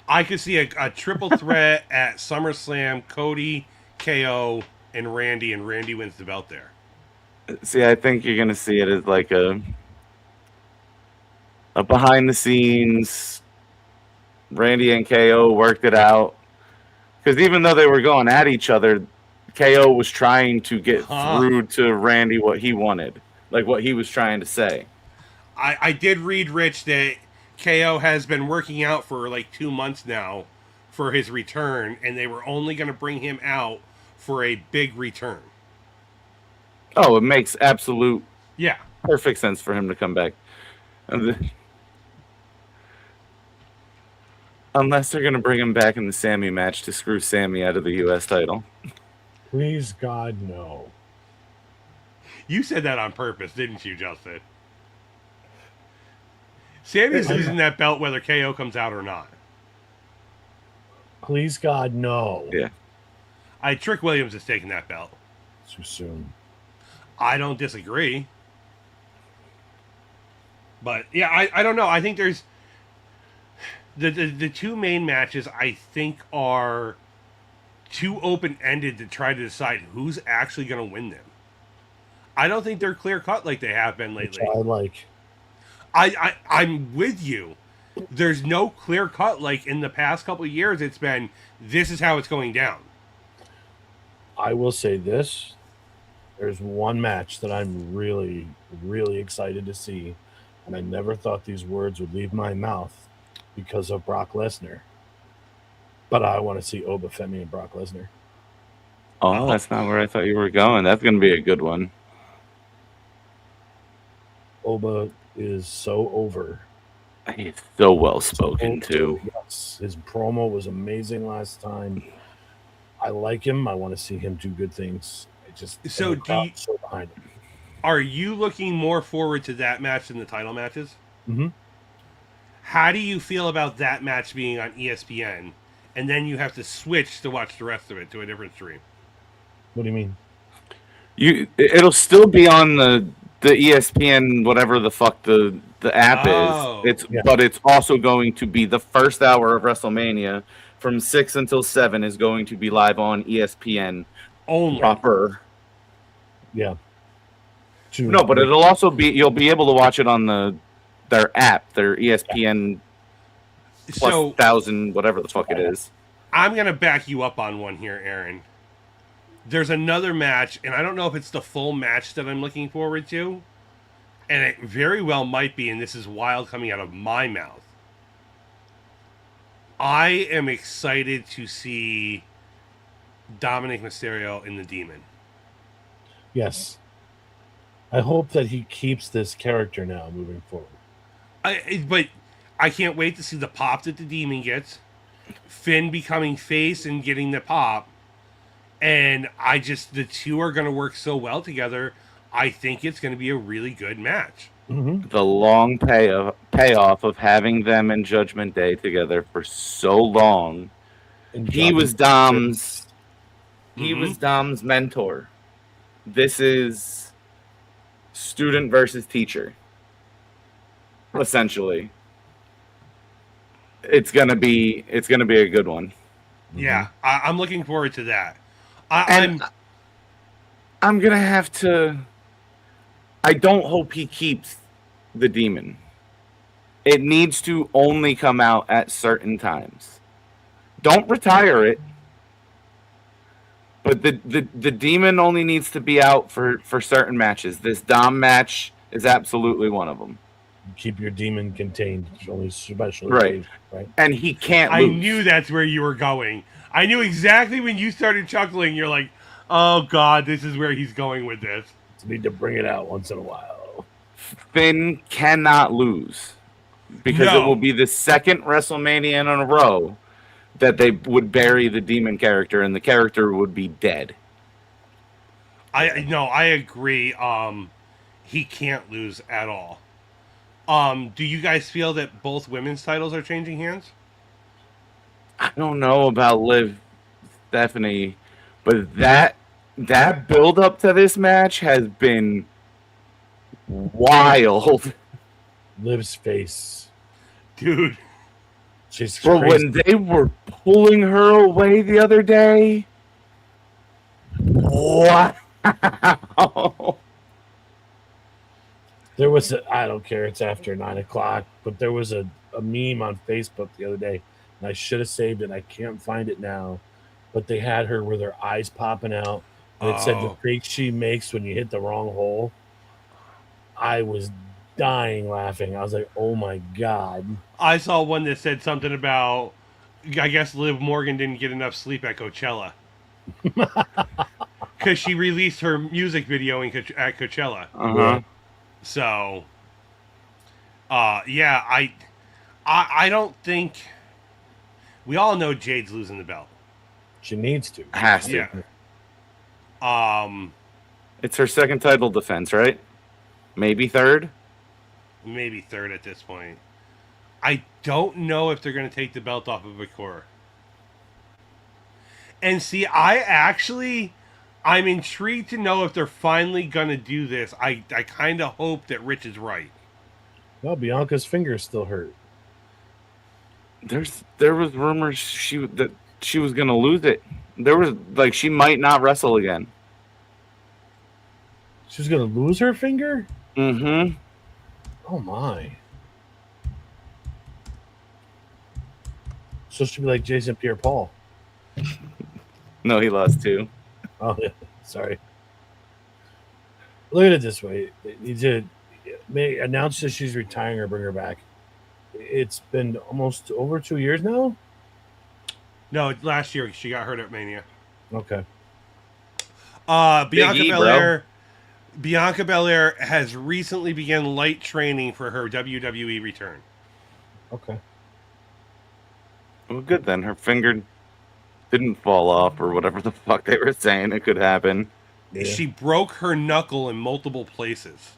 Speaker 3: I could see a triple threat at SummerSlam, Cody, KO, and Randy wins the belt there.
Speaker 2: See, I think you're going to see it as like a behind the scenes, Randy and KO worked it out. Because even though they were going at each other, KO was trying to get through to Randy what he wanted, like what he was trying to say.
Speaker 3: I did read, Rich, that KO has been working out for like 2 months now for his return, and they were only going to bring him out for a big return.
Speaker 2: Oh, it makes absolute
Speaker 3: Yeah.
Speaker 2: perfect sense for him to come back. Unless they're going to bring him back in the Sammy match to screw Sammy out of the U.S. title.
Speaker 4: Please, God, no.
Speaker 3: You said that on purpose, didn't you, Justin? Sammy's losing that belt whether KO comes out or not.
Speaker 4: Please, God, no.
Speaker 2: Yeah.
Speaker 3: Trick Williams is taking that belt.
Speaker 4: Too soon.
Speaker 3: I don't disagree. But, yeah, I don't know. I think there's... The two main matches, I think, are too open-ended to try to decide who's actually going to win them. I don't think they're clear-cut like they have been lately.
Speaker 4: Which I like.
Speaker 3: I'm with you. There's no clear-cut like in the past couple of years. It's been, this is how it's going down.
Speaker 4: I will say this. There's one match that I'm really, really excited to see, and I never thought these words would leave my mouth because of Brock Lesnar. But I want to see Oba Femi and Brock Lesnar.
Speaker 2: Oh, that's not where I thought you were going. That's going to be a good one.
Speaker 4: Oba is so over.
Speaker 2: He's so well spoken too.
Speaker 4: Yes, his promo was amazing last time. I like him. I want to see him do good things.
Speaker 3: So
Speaker 4: behind him.
Speaker 3: Are you looking more forward to that match than the title matches?
Speaker 4: Mm-hmm.
Speaker 3: How do you feel about that match being on ESPN, and then you have to switch to watch the rest of it to a different stream?
Speaker 4: What do you mean?
Speaker 2: It'll still be on the ESPN, whatever the fuck the app is. But it's also going to be the first hour of WrestleMania from 6 until 7 is going to be live on ESPN
Speaker 3: only.
Speaker 2: Proper.
Speaker 4: Yeah.
Speaker 2: No, but it'll also be, you'll be able to watch it on their app, their ESPN plus 1,000, whatever the fuck it is.
Speaker 3: I'm going to back you up on one here, Aaron. There's another match, and I don't know if it's the full match that I'm looking forward to, and it very well might be, and this is wild coming out of my mouth. I am excited to see Dominic Mysterio in the Demon.
Speaker 4: Yes. I hope that he keeps this character now moving forward.
Speaker 3: But I can't wait to see the pop that the Demon gets, Finn becoming face and getting the pop, and the two are going to work so well together. I think it's going to be a really good match.
Speaker 4: Mm-hmm.
Speaker 2: The long payoff of having them in Judgment Day together for so long. He was Dom's mentor. This is student versus teacher. Essentially. It's gonna be a good one.
Speaker 3: Yeah, I'm looking forward to that.
Speaker 2: I'm gonna have to. I don't hope he keeps the Demon. It needs to only come out at certain times. Don't retire it. But the Demon only needs to be out for certain matches. This Dom match is absolutely one of them.
Speaker 4: Keep your Demon contained. Only special.
Speaker 2: Right. And he can't lose.
Speaker 3: I knew that's where you were going. I knew exactly when you started chuckling. You're like, oh, God, this is where he's going with this.
Speaker 4: Need to bring it out once in a while.
Speaker 2: Finn cannot lose because it will be the second WrestleMania in a row that they would bury the Demon character and the character would be dead.
Speaker 3: I agree. He can't lose at all. Do you guys feel that both women's titles are changing hands?
Speaker 2: I don't know about Liv Stephanie, but that build up to this match has been wild.
Speaker 4: Liv's face,
Speaker 3: dude.
Speaker 4: She's
Speaker 2: crazy. When they were pulling her away the other day, wow.
Speaker 4: There was I don't care. It's after 9:00, but there was a meme on Facebook the other day, and I should have saved it. I can't find it now, but they had her with her eyes popping out. And it said the face she makes when you hit the wrong hole. I was dying laughing. I was like, oh my God.
Speaker 3: I saw one that said something about, I guess Liv Morgan didn't get enough sleep at Coachella. because she released her music video at Coachella.
Speaker 2: Uh-huh.
Speaker 3: So, yeah, I don't think we all know Jade's losing the belt.
Speaker 4: She needs to.
Speaker 2: Has to.
Speaker 3: Yeah.
Speaker 2: It's her second title defense, right? Maybe third?
Speaker 3: Maybe third at this point. I don't know if they're going to take the belt off of Bakura. And see, I'm intrigued to know if they're finally going to do this. I kind of hope that Rich is right.
Speaker 4: Well, Bianca's finger's still hurt.
Speaker 2: There was rumors that she was going to lose it. There was, like, she might not wrestle again.
Speaker 4: She's going to lose her finger?
Speaker 2: Mm-hmm.
Speaker 4: Oh, my. So she'll be like Jason Pierre-Paul.
Speaker 2: No, he lost two.
Speaker 4: Oh, yeah. Sorry. Look at it this way. May announce that she's retiring or bring her back. It's been almost over 2 years now?
Speaker 3: No, last year she got hurt at Mania.
Speaker 4: Okay.
Speaker 3: Bianca Belair has recently begun light training for her WWE return.
Speaker 4: Okay.
Speaker 2: Well, good then. Her finger didn't fall off or whatever the fuck they were saying it could happen.
Speaker 4: Yeah.
Speaker 3: She broke her knuckle in multiple places.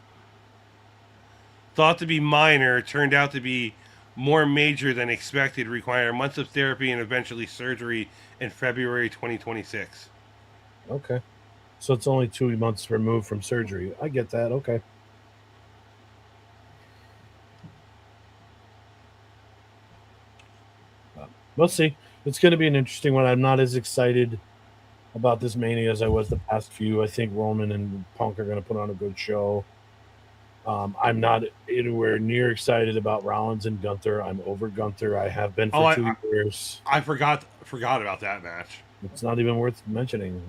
Speaker 3: Thought to be minor, turned out to be more major than expected, requiring months of therapy and eventually surgery in February 2026.
Speaker 4: Okay. So it's only 2 months removed from surgery. I get that. Okay. We'll see. It's going to be an interesting one. I'm not as excited about this Mania as I was the past few. I think Roman and Punk are going to put on a good show. I'm not anywhere near excited about Rollins and Gunther. I'm over Gunther. I have been for 2 years.
Speaker 3: I forgot about that match.
Speaker 4: It's not even worth mentioning.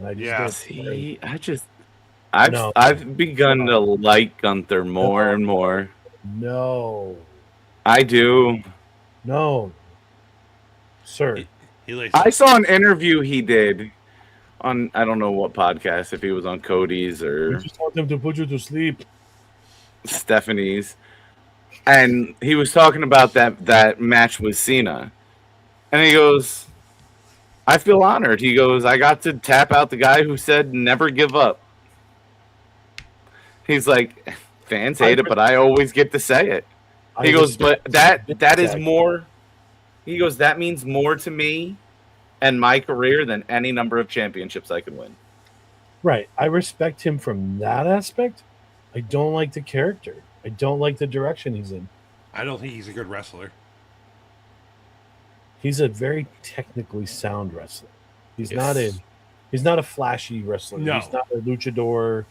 Speaker 2: I've begun to like Gunther more and more.
Speaker 4: No.
Speaker 2: I do.
Speaker 4: No. Sir.
Speaker 2: I saw an interview he did on, I don't know what podcast, if he was on Cody's or
Speaker 4: I just want them to put you to sleep.
Speaker 2: Stephanie's, and he was talking about that match with Cena, and he goes, I feel honored. He goes, I got to tap out the guy who said never give up. He's like, fans hate it, but I always get to say it. He goes, but that is more. He goes, that means more to me and my career than any number of championships I could win.
Speaker 4: Right. I respect him from that aspect. I don't like the character. I don't like the direction he's in.
Speaker 3: I don't think he's a good wrestler.
Speaker 4: He's a very technically sound wrestler. He's not a flashy wrestler.
Speaker 3: No.
Speaker 4: He's not a luchador.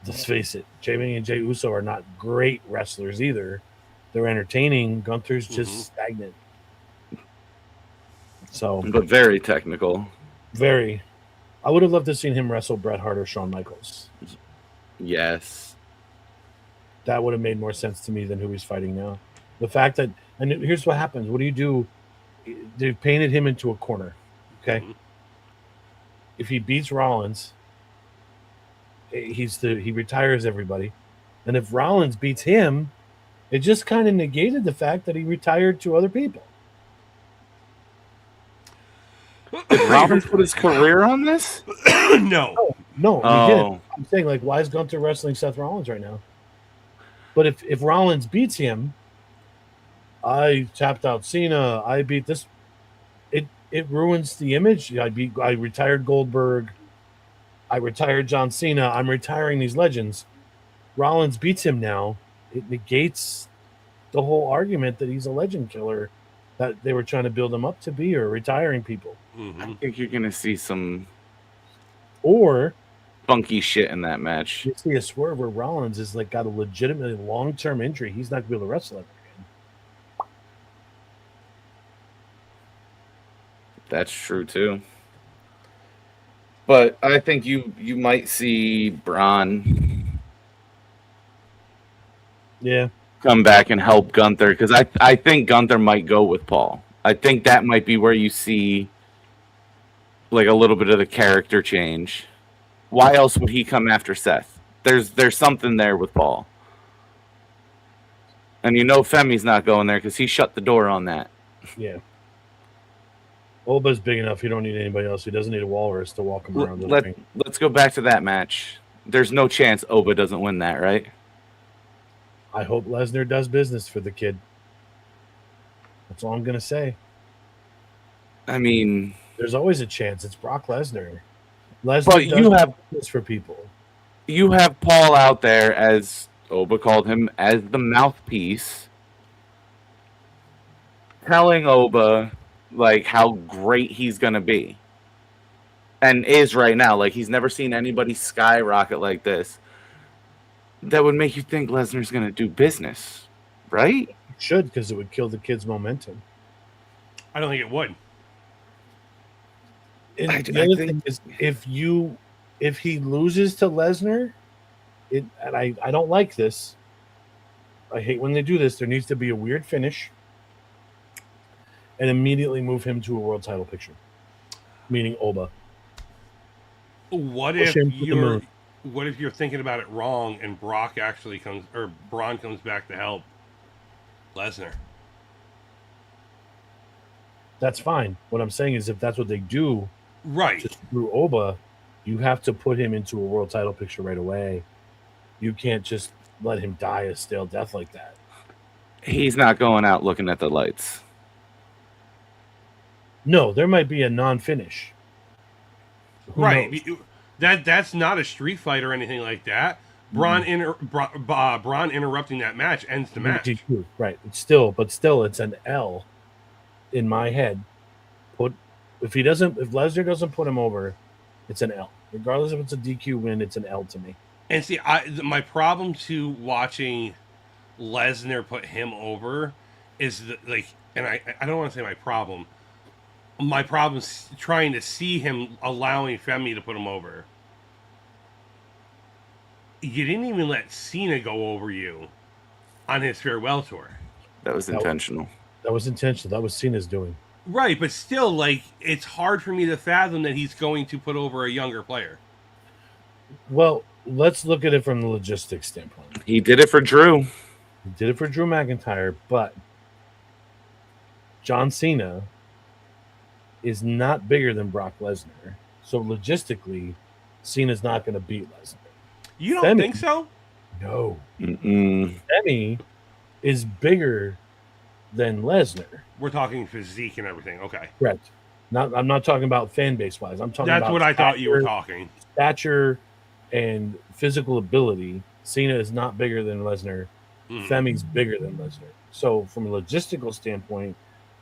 Speaker 4: Let's face it, Jamie and Jey Uso are not great wrestlers either. They're entertaining. Gunther's just stagnant. So,
Speaker 2: but very technical.
Speaker 4: Very. I would have loved to seen him wrestle Bret Hart or Shawn Michaels.
Speaker 2: Yes.
Speaker 4: That would have made more sense to me than who he's fighting now. The fact that, and here's what happens. What do you do? They've painted him into a corner. Okay. Mm-hmm. If he beats Rollins, he retires everybody. And if Rollins beats him, it just kind of negated the fact that he retired to other people.
Speaker 2: Did Rollins put his career on this?
Speaker 3: No,
Speaker 4: he didn't. I'm saying, like, why is Gunther wrestling Seth Rollins right now? But if Rollins beats him, I tapped out Cena, I beat this. It ruins the image. I retired Goldberg. I retired John Cena. I'm retiring these legends. Rollins beats him now. It negates the whole argument that he's a legend killer that they were trying to build him up to be, or retiring people.
Speaker 3: Mm-hmm.
Speaker 2: I think you're going to see some
Speaker 4: or
Speaker 2: funky shit in that match.
Speaker 4: You see a swerve where Rollins is like got a legitimately long-term injury. He's not going to be able to wrestle ever again.
Speaker 2: That's true too. But I think you might see Braun come back and help Gunther, because I think Gunther might go with Paul. I think that might be where you see like a little bit of the character change. Why else would he come after Seth? There's something there with Paul. And you know Femi's not going there because he shut the door on that.
Speaker 4: Yeah. Olba's big enough. He don't need anybody else. He doesn't need a walrus to walk him around.
Speaker 2: Let's go back to that match. There's no chance Oba doesn't win that, right?
Speaker 4: I hope Lesnar does business for the kid. That's all I'm going to say.
Speaker 2: I mean,
Speaker 4: there's always a chance. It's Brock Lesnar. Lesnar
Speaker 2: but you have
Speaker 4: this for people.
Speaker 2: You have Paul out there, as Oba called him, as the mouthpiece, telling Oba like how great he's gonna be, and is right now. Like he's never seen anybody skyrocket like this. That would make you think Lesnar's gonna do business, right?
Speaker 4: It should, because it would kill the kid's momentum.
Speaker 3: I don't think it would.
Speaker 4: The other thing is, if he loses to Lesnar, and I don't like this. I hate when they do this. There needs to be a weird finish, and immediately move him to a world title picture, meaning Oba.
Speaker 3: What if you're thinking about it wrong and Brock actually comes, or Braun comes back to help Lesnar?
Speaker 4: That's fine. What I'm saying is, if that's what they do,
Speaker 3: right,
Speaker 4: to screw Oba, you have to put him into a world title picture right away. You can't just let him die a stale death like that.
Speaker 2: He's not going out looking at the lights.
Speaker 4: No, there might be a non-finish.
Speaker 3: Right. That's not a street fight or anything like that. Braun interrupting that match ends the match.
Speaker 4: Right. It's still it's an L in my head. If Lesnar doesn't put him over, it's an L. Regardless if it's a DQ win, it's an L to me.
Speaker 3: And see, my problem to watching Lesnar put him over is and I don't want to say my problem. My problem is trying to see him allowing Femi to put him over. You didn't even let Cena go over you on his farewell tour.
Speaker 2: That was intentional.
Speaker 4: That was intentional. That was Cena's doing.
Speaker 3: Right, but still, it's hard for me to fathom that he's going to put over a younger player.
Speaker 4: Well, let's look at it from the logistics standpoint.
Speaker 2: He did it for Drew.
Speaker 4: He did it for Drew McIntyre, but John Cena is not bigger than Brock Lesnar. So logistically, Cena's not going to beat Lesnar.
Speaker 3: You don't think so?
Speaker 4: No.
Speaker 2: Mm-mm.
Speaker 4: Femi is bigger than Lesnar.
Speaker 3: We're talking physique and everything. Okay.
Speaker 4: Correct. I'm not talking about fan base wise. I'm talking
Speaker 3: That's
Speaker 4: about
Speaker 3: what I thought you were talking.
Speaker 4: Stature and physical ability. Cena is not bigger than Lesnar. Femi's bigger than Lesnar. So from a logistical standpoint,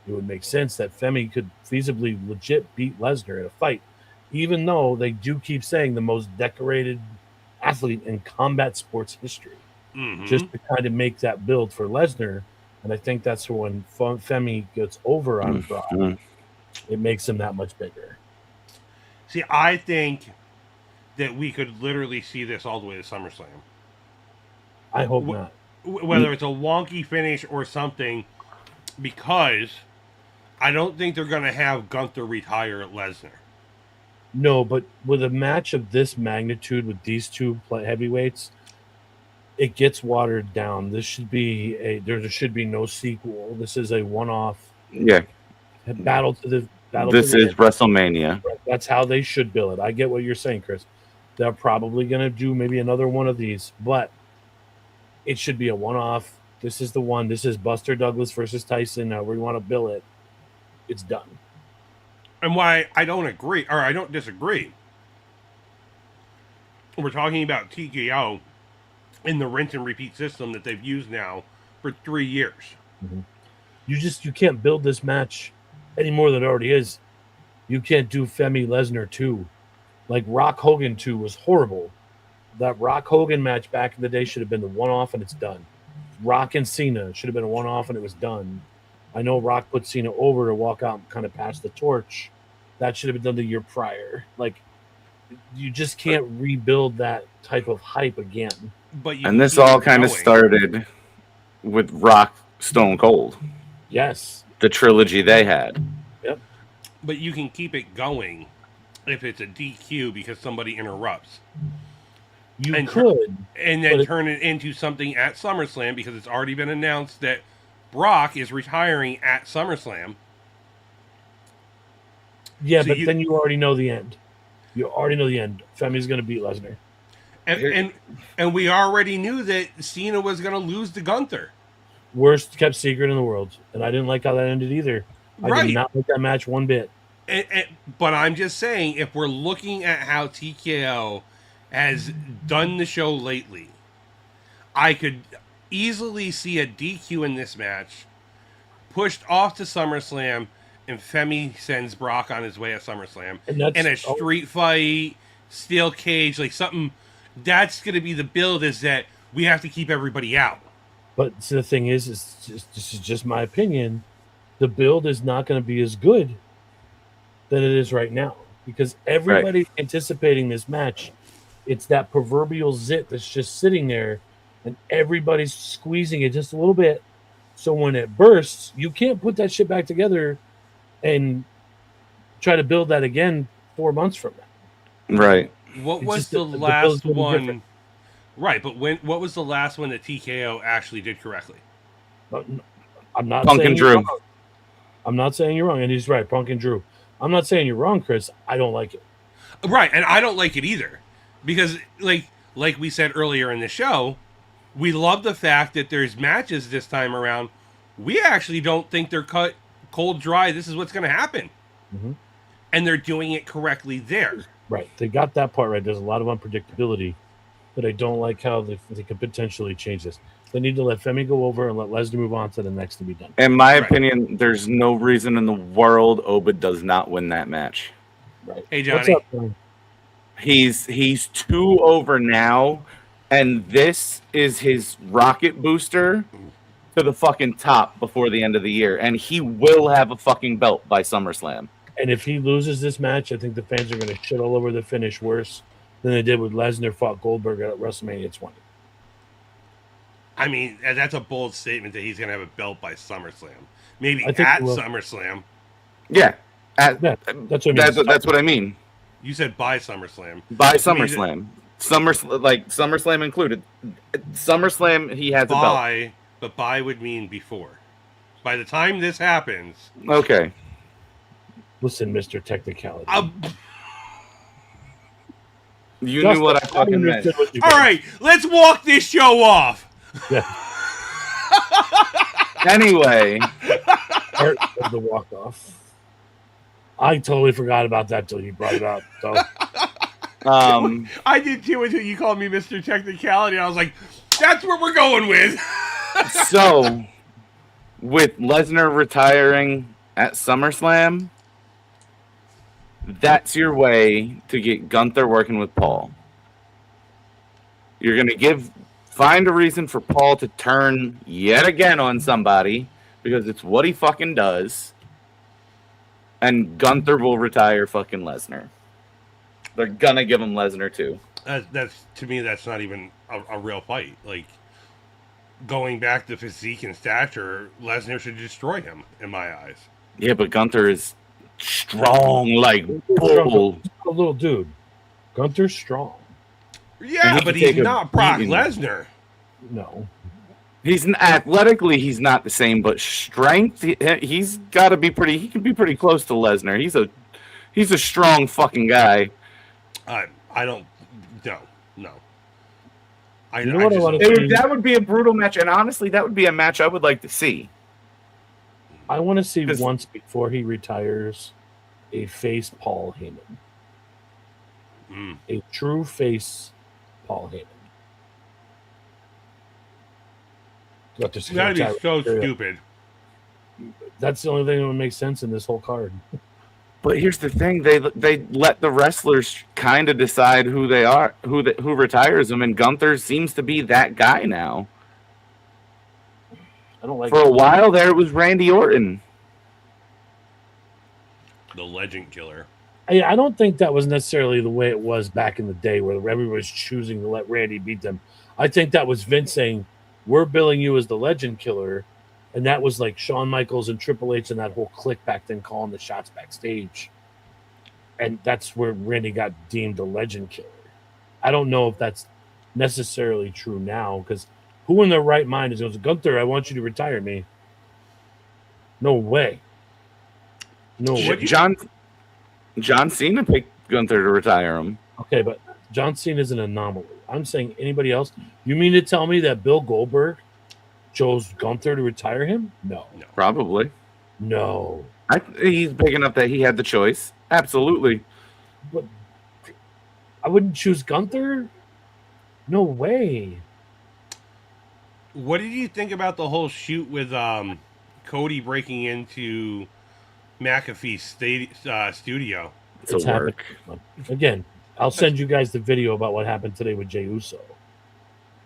Speaker 4: it would make sense that Femi could feasibly legit beat Lesnar in a fight, even though they do keep saying the most decorated athlete in combat sports history, just to kind of make that build for Lesnar. And I think that's when Femi gets over on Brock. It makes him that much bigger.
Speaker 3: See, I think that we could literally see this all the way to SummerSlam.
Speaker 4: I hope not.
Speaker 3: Whether it's a wonky finish or something, because I don't think they're going to have Gunther retire Lesnar.
Speaker 4: No, but with a match of this magnitude with these two heavyweights, it gets watered down. This should be there should be no sequel. This is a one-off.
Speaker 2: Yeah.
Speaker 4: Battle to the battle.
Speaker 2: This is WrestleMania.
Speaker 4: That's how they should bill it. I get what you're saying, Chris. They're probably going to do maybe another one of these, but it should be a one-off. This is the one. This is Buster Douglas versus Tyson. However you want to bill it, it's done.
Speaker 3: And why I don't agree, or I don't disagree. We're talking about TKO in the rinse and repeat system that they've used now for 3 years.
Speaker 4: Mm-hmm. You can't build this match any more than it already is. You can't do Femi Lesnar 2. Like Rock Hogan 2 was horrible. That Rock Hogan match back in the day should have been the one-off and it's done. Rock and Cena should have been a one-off and it was done. I know Rock put Cena over to walk out and kind of pass the torch. That should have been done the year prior. Like, you just can't rebuild that type of hype again.
Speaker 2: And this all kind of started with Rock Stone Cold.
Speaker 4: Yes.
Speaker 2: The trilogy they had.
Speaker 4: Yep.
Speaker 3: But you can keep it going if it's a DQ because somebody interrupts.
Speaker 4: You
Speaker 3: And
Speaker 4: could,
Speaker 3: and then
Speaker 4: but
Speaker 3: turn it into something at SummerSlam because it's already been announced that Brock is retiring at SummerSlam.
Speaker 4: yeah,
Speaker 3: So
Speaker 4: but then you already know the end. You already know the end. Femi's going to beat Lesnar.
Speaker 3: And we already knew that Cena was going to lose to Gunther.
Speaker 4: Worst kept secret in the world, and I didn't like how that ended either. I
Speaker 3: Right.
Speaker 4: did not like that match one bit.
Speaker 3: But I'm just saying, if we're looking at how TKO has done the show lately, I could easily see a DQ in this match, pushed off to SummerSlam, and Femi sends Brock on his way at SummerSlam.
Speaker 4: And that's
Speaker 3: In a street fight, steel cage, like something. That's going to be the build, is that we have to keep everybody out.
Speaker 4: But the thing is this is just my opinion. The build is not going to be as good than it is right now because everybody's anticipating this match. It's that proverbial zit that's just sitting there, and everybody's squeezing it just a little bit. So when it bursts, you can't put that shit back together and try to build that again 4 months from now.
Speaker 2: Right.
Speaker 3: What
Speaker 4: It's
Speaker 3: was
Speaker 4: just
Speaker 3: the
Speaker 4: the
Speaker 3: last
Speaker 4: build's gonna be
Speaker 3: one?
Speaker 4: different.
Speaker 3: Right, but what was the last one that TKO actually did correctly?
Speaker 4: But I'm not
Speaker 2: Punk
Speaker 4: saying
Speaker 2: and
Speaker 4: you're
Speaker 2: Drew.
Speaker 4: wrong. I'm not saying you're wrong, and he's right, Punk and Drew. I'm not saying you're wrong, Chris. I don't like it.
Speaker 3: Right, and I don't like it either. Because like we said earlier in the show, we love the fact that there's matches this time around. We actually don't think they're cut cold dry. This is what's going to happen.
Speaker 4: Mhm.
Speaker 3: And they're doing it correctly there.
Speaker 4: Right. They got that part right. There's a lot of unpredictability, but I don't like how they could potentially change this. They need to let Femi go over and let Lesnar move on to the next and be done.
Speaker 2: In my
Speaker 3: Right.
Speaker 2: opinion, there's no reason in the world Oba does not win that match.
Speaker 4: Right.
Speaker 3: Hey,
Speaker 4: What's
Speaker 3: Johnny.
Speaker 4: up, man?
Speaker 2: He's 2 over now, and this is his rocket booster to the fucking top before the end of the year, and he will have a fucking belt by SummerSlam.
Speaker 4: And if he loses this match, I think the fans are going to shit all over the finish worse than they did with Lesnar fought Goldberg at WrestleMania 20.
Speaker 3: I mean, that's a bold statement that he's going to have a belt by SummerSlam. Maybe
Speaker 4: I think
Speaker 3: at
Speaker 4: he will.
Speaker 3: SummerSlam.
Speaker 2: Yeah,
Speaker 4: Yeah, that's what I mean.
Speaker 2: that's what I mean.
Speaker 3: You said by SummerSlam.
Speaker 2: By
Speaker 3: Which means
Speaker 2: SummerSlam, SummerSlam included. SummerSlam, he has a belt.
Speaker 3: By, but by would mean before. By the time this happens,
Speaker 2: Okay,
Speaker 4: Listen, Mr. Technicality.
Speaker 2: you
Speaker 4: Justin,
Speaker 2: knew what I fucking meant.
Speaker 4: understood what you
Speaker 3: all
Speaker 4: meant.
Speaker 3: right, let's walk this show off.
Speaker 4: Yeah.
Speaker 2: Anyway,
Speaker 4: Part of the walk off. I totally forgot about that till you brought it up. So
Speaker 3: I did too until you called me Mr. Technicality. I was like, that's where we're going with.
Speaker 2: so with Lesnar retiring at SummerSlam, that's your way to get Gunther working with Paul. You're gonna find a reason for Paul to turn yet again on somebody because it's what he fucking does. And Gunther will retire fucking Lesnar. They're gonna give him Lesnar too.
Speaker 3: That's to me, that's not even a real fight. Like, going back to physique and stature, Lesnar should destroy him in my eyes.
Speaker 2: Yeah, but Gunther is strong like bull.
Speaker 4: a little dude. Gunther's strong.
Speaker 3: Yeah,
Speaker 2: And he
Speaker 3: but
Speaker 2: can
Speaker 3: he's
Speaker 2: take a
Speaker 3: not Brock
Speaker 2: beating.
Speaker 3: Lesnar.
Speaker 4: No.
Speaker 2: Athletically, he's not the same, but strength, he's got to be pretty. He can be pretty close to Lesnar. He's a strong fucking guy.
Speaker 3: I don't. No.
Speaker 4: You know what I wanna
Speaker 3: don't-
Speaker 4: see?
Speaker 2: That would be a brutal match, and honestly, that would be a match I would like to see.
Speaker 4: I want to see
Speaker 2: 'Cause-
Speaker 4: once before he retires a face Paul Heyman.
Speaker 3: Mm.
Speaker 4: A true face Paul Heyman. Got this
Speaker 3: That'd be
Speaker 4: entire
Speaker 3: so
Speaker 4: area.
Speaker 3: stupid.
Speaker 4: That's the only thing that would make sense in this whole card.
Speaker 2: But here's the thing: they let the wrestlers kind of decide who they are, who retires them, and Gunther seems to be that guy now.
Speaker 4: I don't like
Speaker 2: For a while there, it was Randy Orton.
Speaker 3: The legend killer.
Speaker 4: I don't think that was necessarily the way it was back in the day where everybody was choosing to let Randy beat them. I think that was Vince saying, we're billing you as the legend killer. And that was like Shawn Michaels and Triple H and that whole clique back then calling the shots backstage. and that's where Randy got deemed a legend killer. I don't know if that's necessarily true now, because who in their right mind is goes, Gunther, I want you to retire me? No way. No way.
Speaker 2: John Cena picked Gunther to retire him.
Speaker 4: Okay, but John Cena is an anomaly. I'm saying anybody else. You mean to tell me that Bill Goldberg chose Gunther to retire him? No.
Speaker 2: Probably.
Speaker 4: No.
Speaker 2: He's big enough that he had the choice. Absolutely.
Speaker 4: But I wouldn't choose Gunther. No way.
Speaker 3: What did you think about the whole shoot with Cody breaking into McAfee's studio?
Speaker 2: It's a work.
Speaker 4: Again, I'll send you guys the video about what happened today with Jey Uso.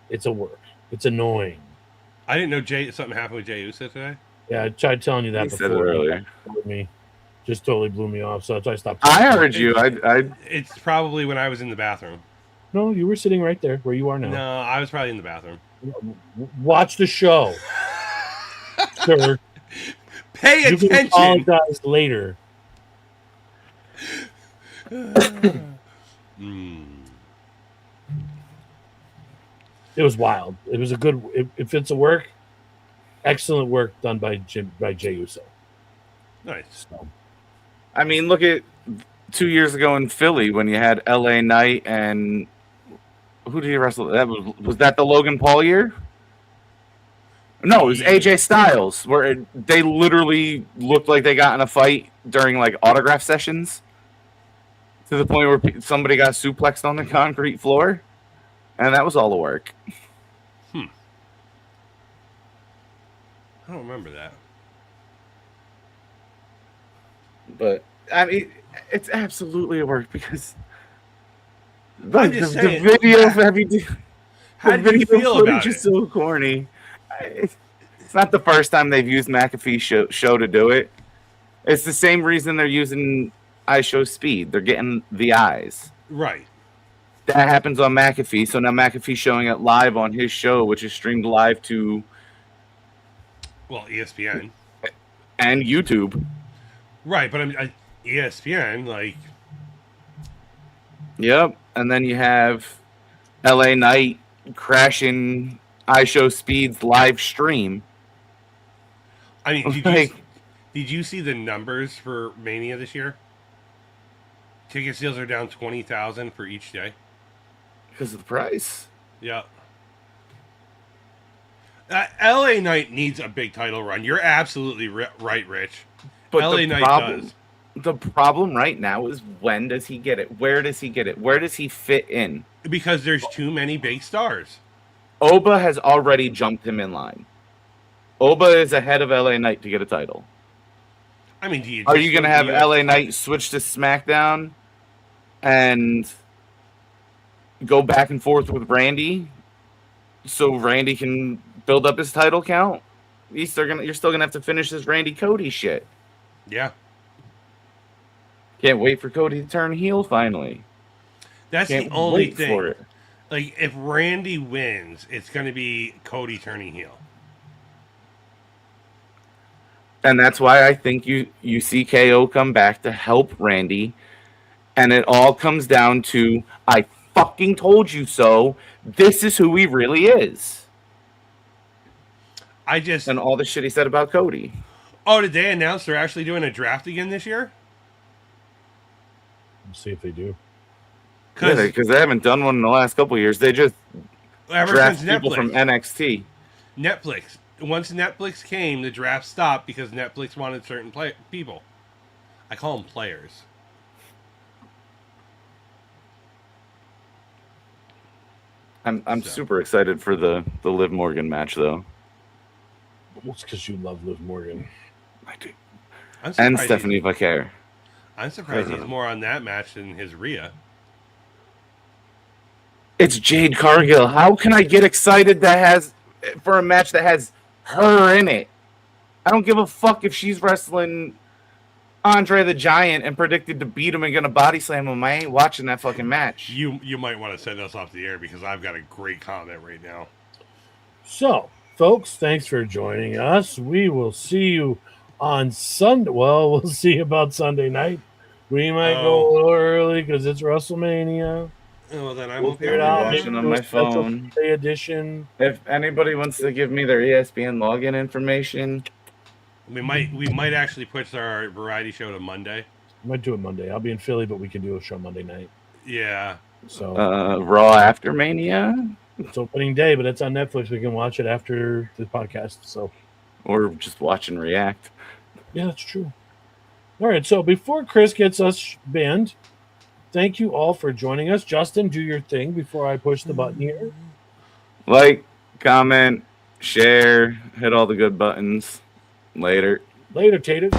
Speaker 4: It's a work. It's annoying.
Speaker 3: I didn't know something happened with Jey Uso today.
Speaker 4: Yeah, I tried telling you that
Speaker 2: He
Speaker 4: before.
Speaker 2: said it earlier.
Speaker 4: Me just totally blew me off, so I stopped.
Speaker 2: I heard you.
Speaker 3: It's probably when I was in the bathroom.
Speaker 4: No, you were sitting right there where you are now.
Speaker 3: No, I was probably in the bathroom.
Speaker 4: Watch the show, sir.
Speaker 3: Pay
Speaker 4: You can
Speaker 3: attention.
Speaker 4: apologize later. It was wild. It was a good. If it's a work, excellent work done by Jey Uso.
Speaker 3: Nice.
Speaker 4: So,
Speaker 2: I mean, look at 2 years ago in Philly when you had LA Knight and who did he wrestle? That was that the Logan Paul year? No, it was AJ Styles, where they literally looked like they got in a fight during like autograph sessions, to the point where somebody got suplexed on the concrete floor, and that was all the work.
Speaker 3: I don't remember that.
Speaker 2: But I mean, it's absolutely a work because
Speaker 3: I'm just
Speaker 2: the
Speaker 3: saying,
Speaker 2: video
Speaker 3: how did you feel about
Speaker 2: is
Speaker 3: it?
Speaker 2: so corny. It's not the first time they've used McAfee show to do it. It's the same reason they're using iShow Speed. They're getting the eyes.
Speaker 3: Right.
Speaker 2: That happens on McAfee. So now McAfee's showing it live on his show, which is streamed live to
Speaker 3: ESPN
Speaker 2: and YouTube.
Speaker 3: Right, but ESPN, like.
Speaker 2: Yep. And then you have LA Knight crashing iShow Speed's live stream.
Speaker 3: I mean, did you see the numbers for Mania this year? Ticket sales are down 20,000 for each day.
Speaker 2: Because of the price.
Speaker 3: Yeah. LA Knight needs a big title run. You're absolutely right, Rich.
Speaker 2: But
Speaker 3: LA Knight does.
Speaker 2: The problem right now is, when does he get it? Where does he get it? Where does he fit in?
Speaker 3: Because there's too many big stars.
Speaker 2: Oba has already jumped him in line. Oba is ahead of LA Knight to get a title.
Speaker 3: I mean,
Speaker 2: are you going to have LA Knight switch to SmackDown and go back and forth with Randy so Randy can build up his title count? You're still going to have to finish this Randy Cody shit.
Speaker 3: Yeah.
Speaker 2: Can't wait for Cody to turn heel finally.
Speaker 3: That's the only thing. Like, if Randy wins, it's going to be Cody turning heel.
Speaker 2: And that's why I think you see KO come back to help Randy. And it all comes down to, I fucking told you so. This is who he really is. And all the shit he said about Cody.
Speaker 3: Oh, did they announce they're actually doing a draft again this year?
Speaker 4: Let's see if they do.
Speaker 2: Because they haven't done one in the last couple of years. They just draft people
Speaker 3: Netflix.
Speaker 2: from NXT.
Speaker 3: Netflix. Once Netflix came, the draft stopped because Netflix wanted certain people. I call them players.
Speaker 2: I'm super excited for the Liv Morgan match, though.
Speaker 4: It's because you love Liv Morgan.
Speaker 2: I do. And Stephanie Vaquer.
Speaker 3: I'm surprised he's more on that match than his Rhea.
Speaker 2: It's Jade Cargill. How can I get excited for a match that has her in it? I don't give a fuck if she's wrestling Andre the Giant and predicted to beat him and gonna body slam him. I ain't watching that fucking match.
Speaker 3: You might want to send us off the air because I've got a great comment right now.
Speaker 4: So, folks, thanks for joining us. We will see you on Sunday. Well, we'll see about Sunday night. We might go a little early because it's WrestleMania.
Speaker 3: Oh, well, then I
Speaker 4: We'll
Speaker 3: won't be
Speaker 4: figure it
Speaker 3: able to
Speaker 4: out.
Speaker 3: watch
Speaker 4: Maybe
Speaker 2: watching
Speaker 3: it.
Speaker 2: on
Speaker 4: do a
Speaker 2: my
Speaker 4: special
Speaker 2: phone.
Speaker 4: Day edition.
Speaker 2: If anybody wants to give me their ESPN login information,
Speaker 3: We might actually push our variety show to Monday.
Speaker 4: Might do it Monday. I'll be in Philly, but we can do a show Monday night.
Speaker 3: Yeah.
Speaker 4: So
Speaker 2: Raw After Mania,
Speaker 4: it's opening day, but it's on Netflix. We can watch it after the podcast. So
Speaker 2: or just watch and react.
Speaker 4: yeah, that's true. All right. So before Chris gets us banned, thank you all for joining us. Justin, do your thing before I push the button here.
Speaker 2: Like, comment, share, hit all the good buttons. Later.
Speaker 4: Later, Tater.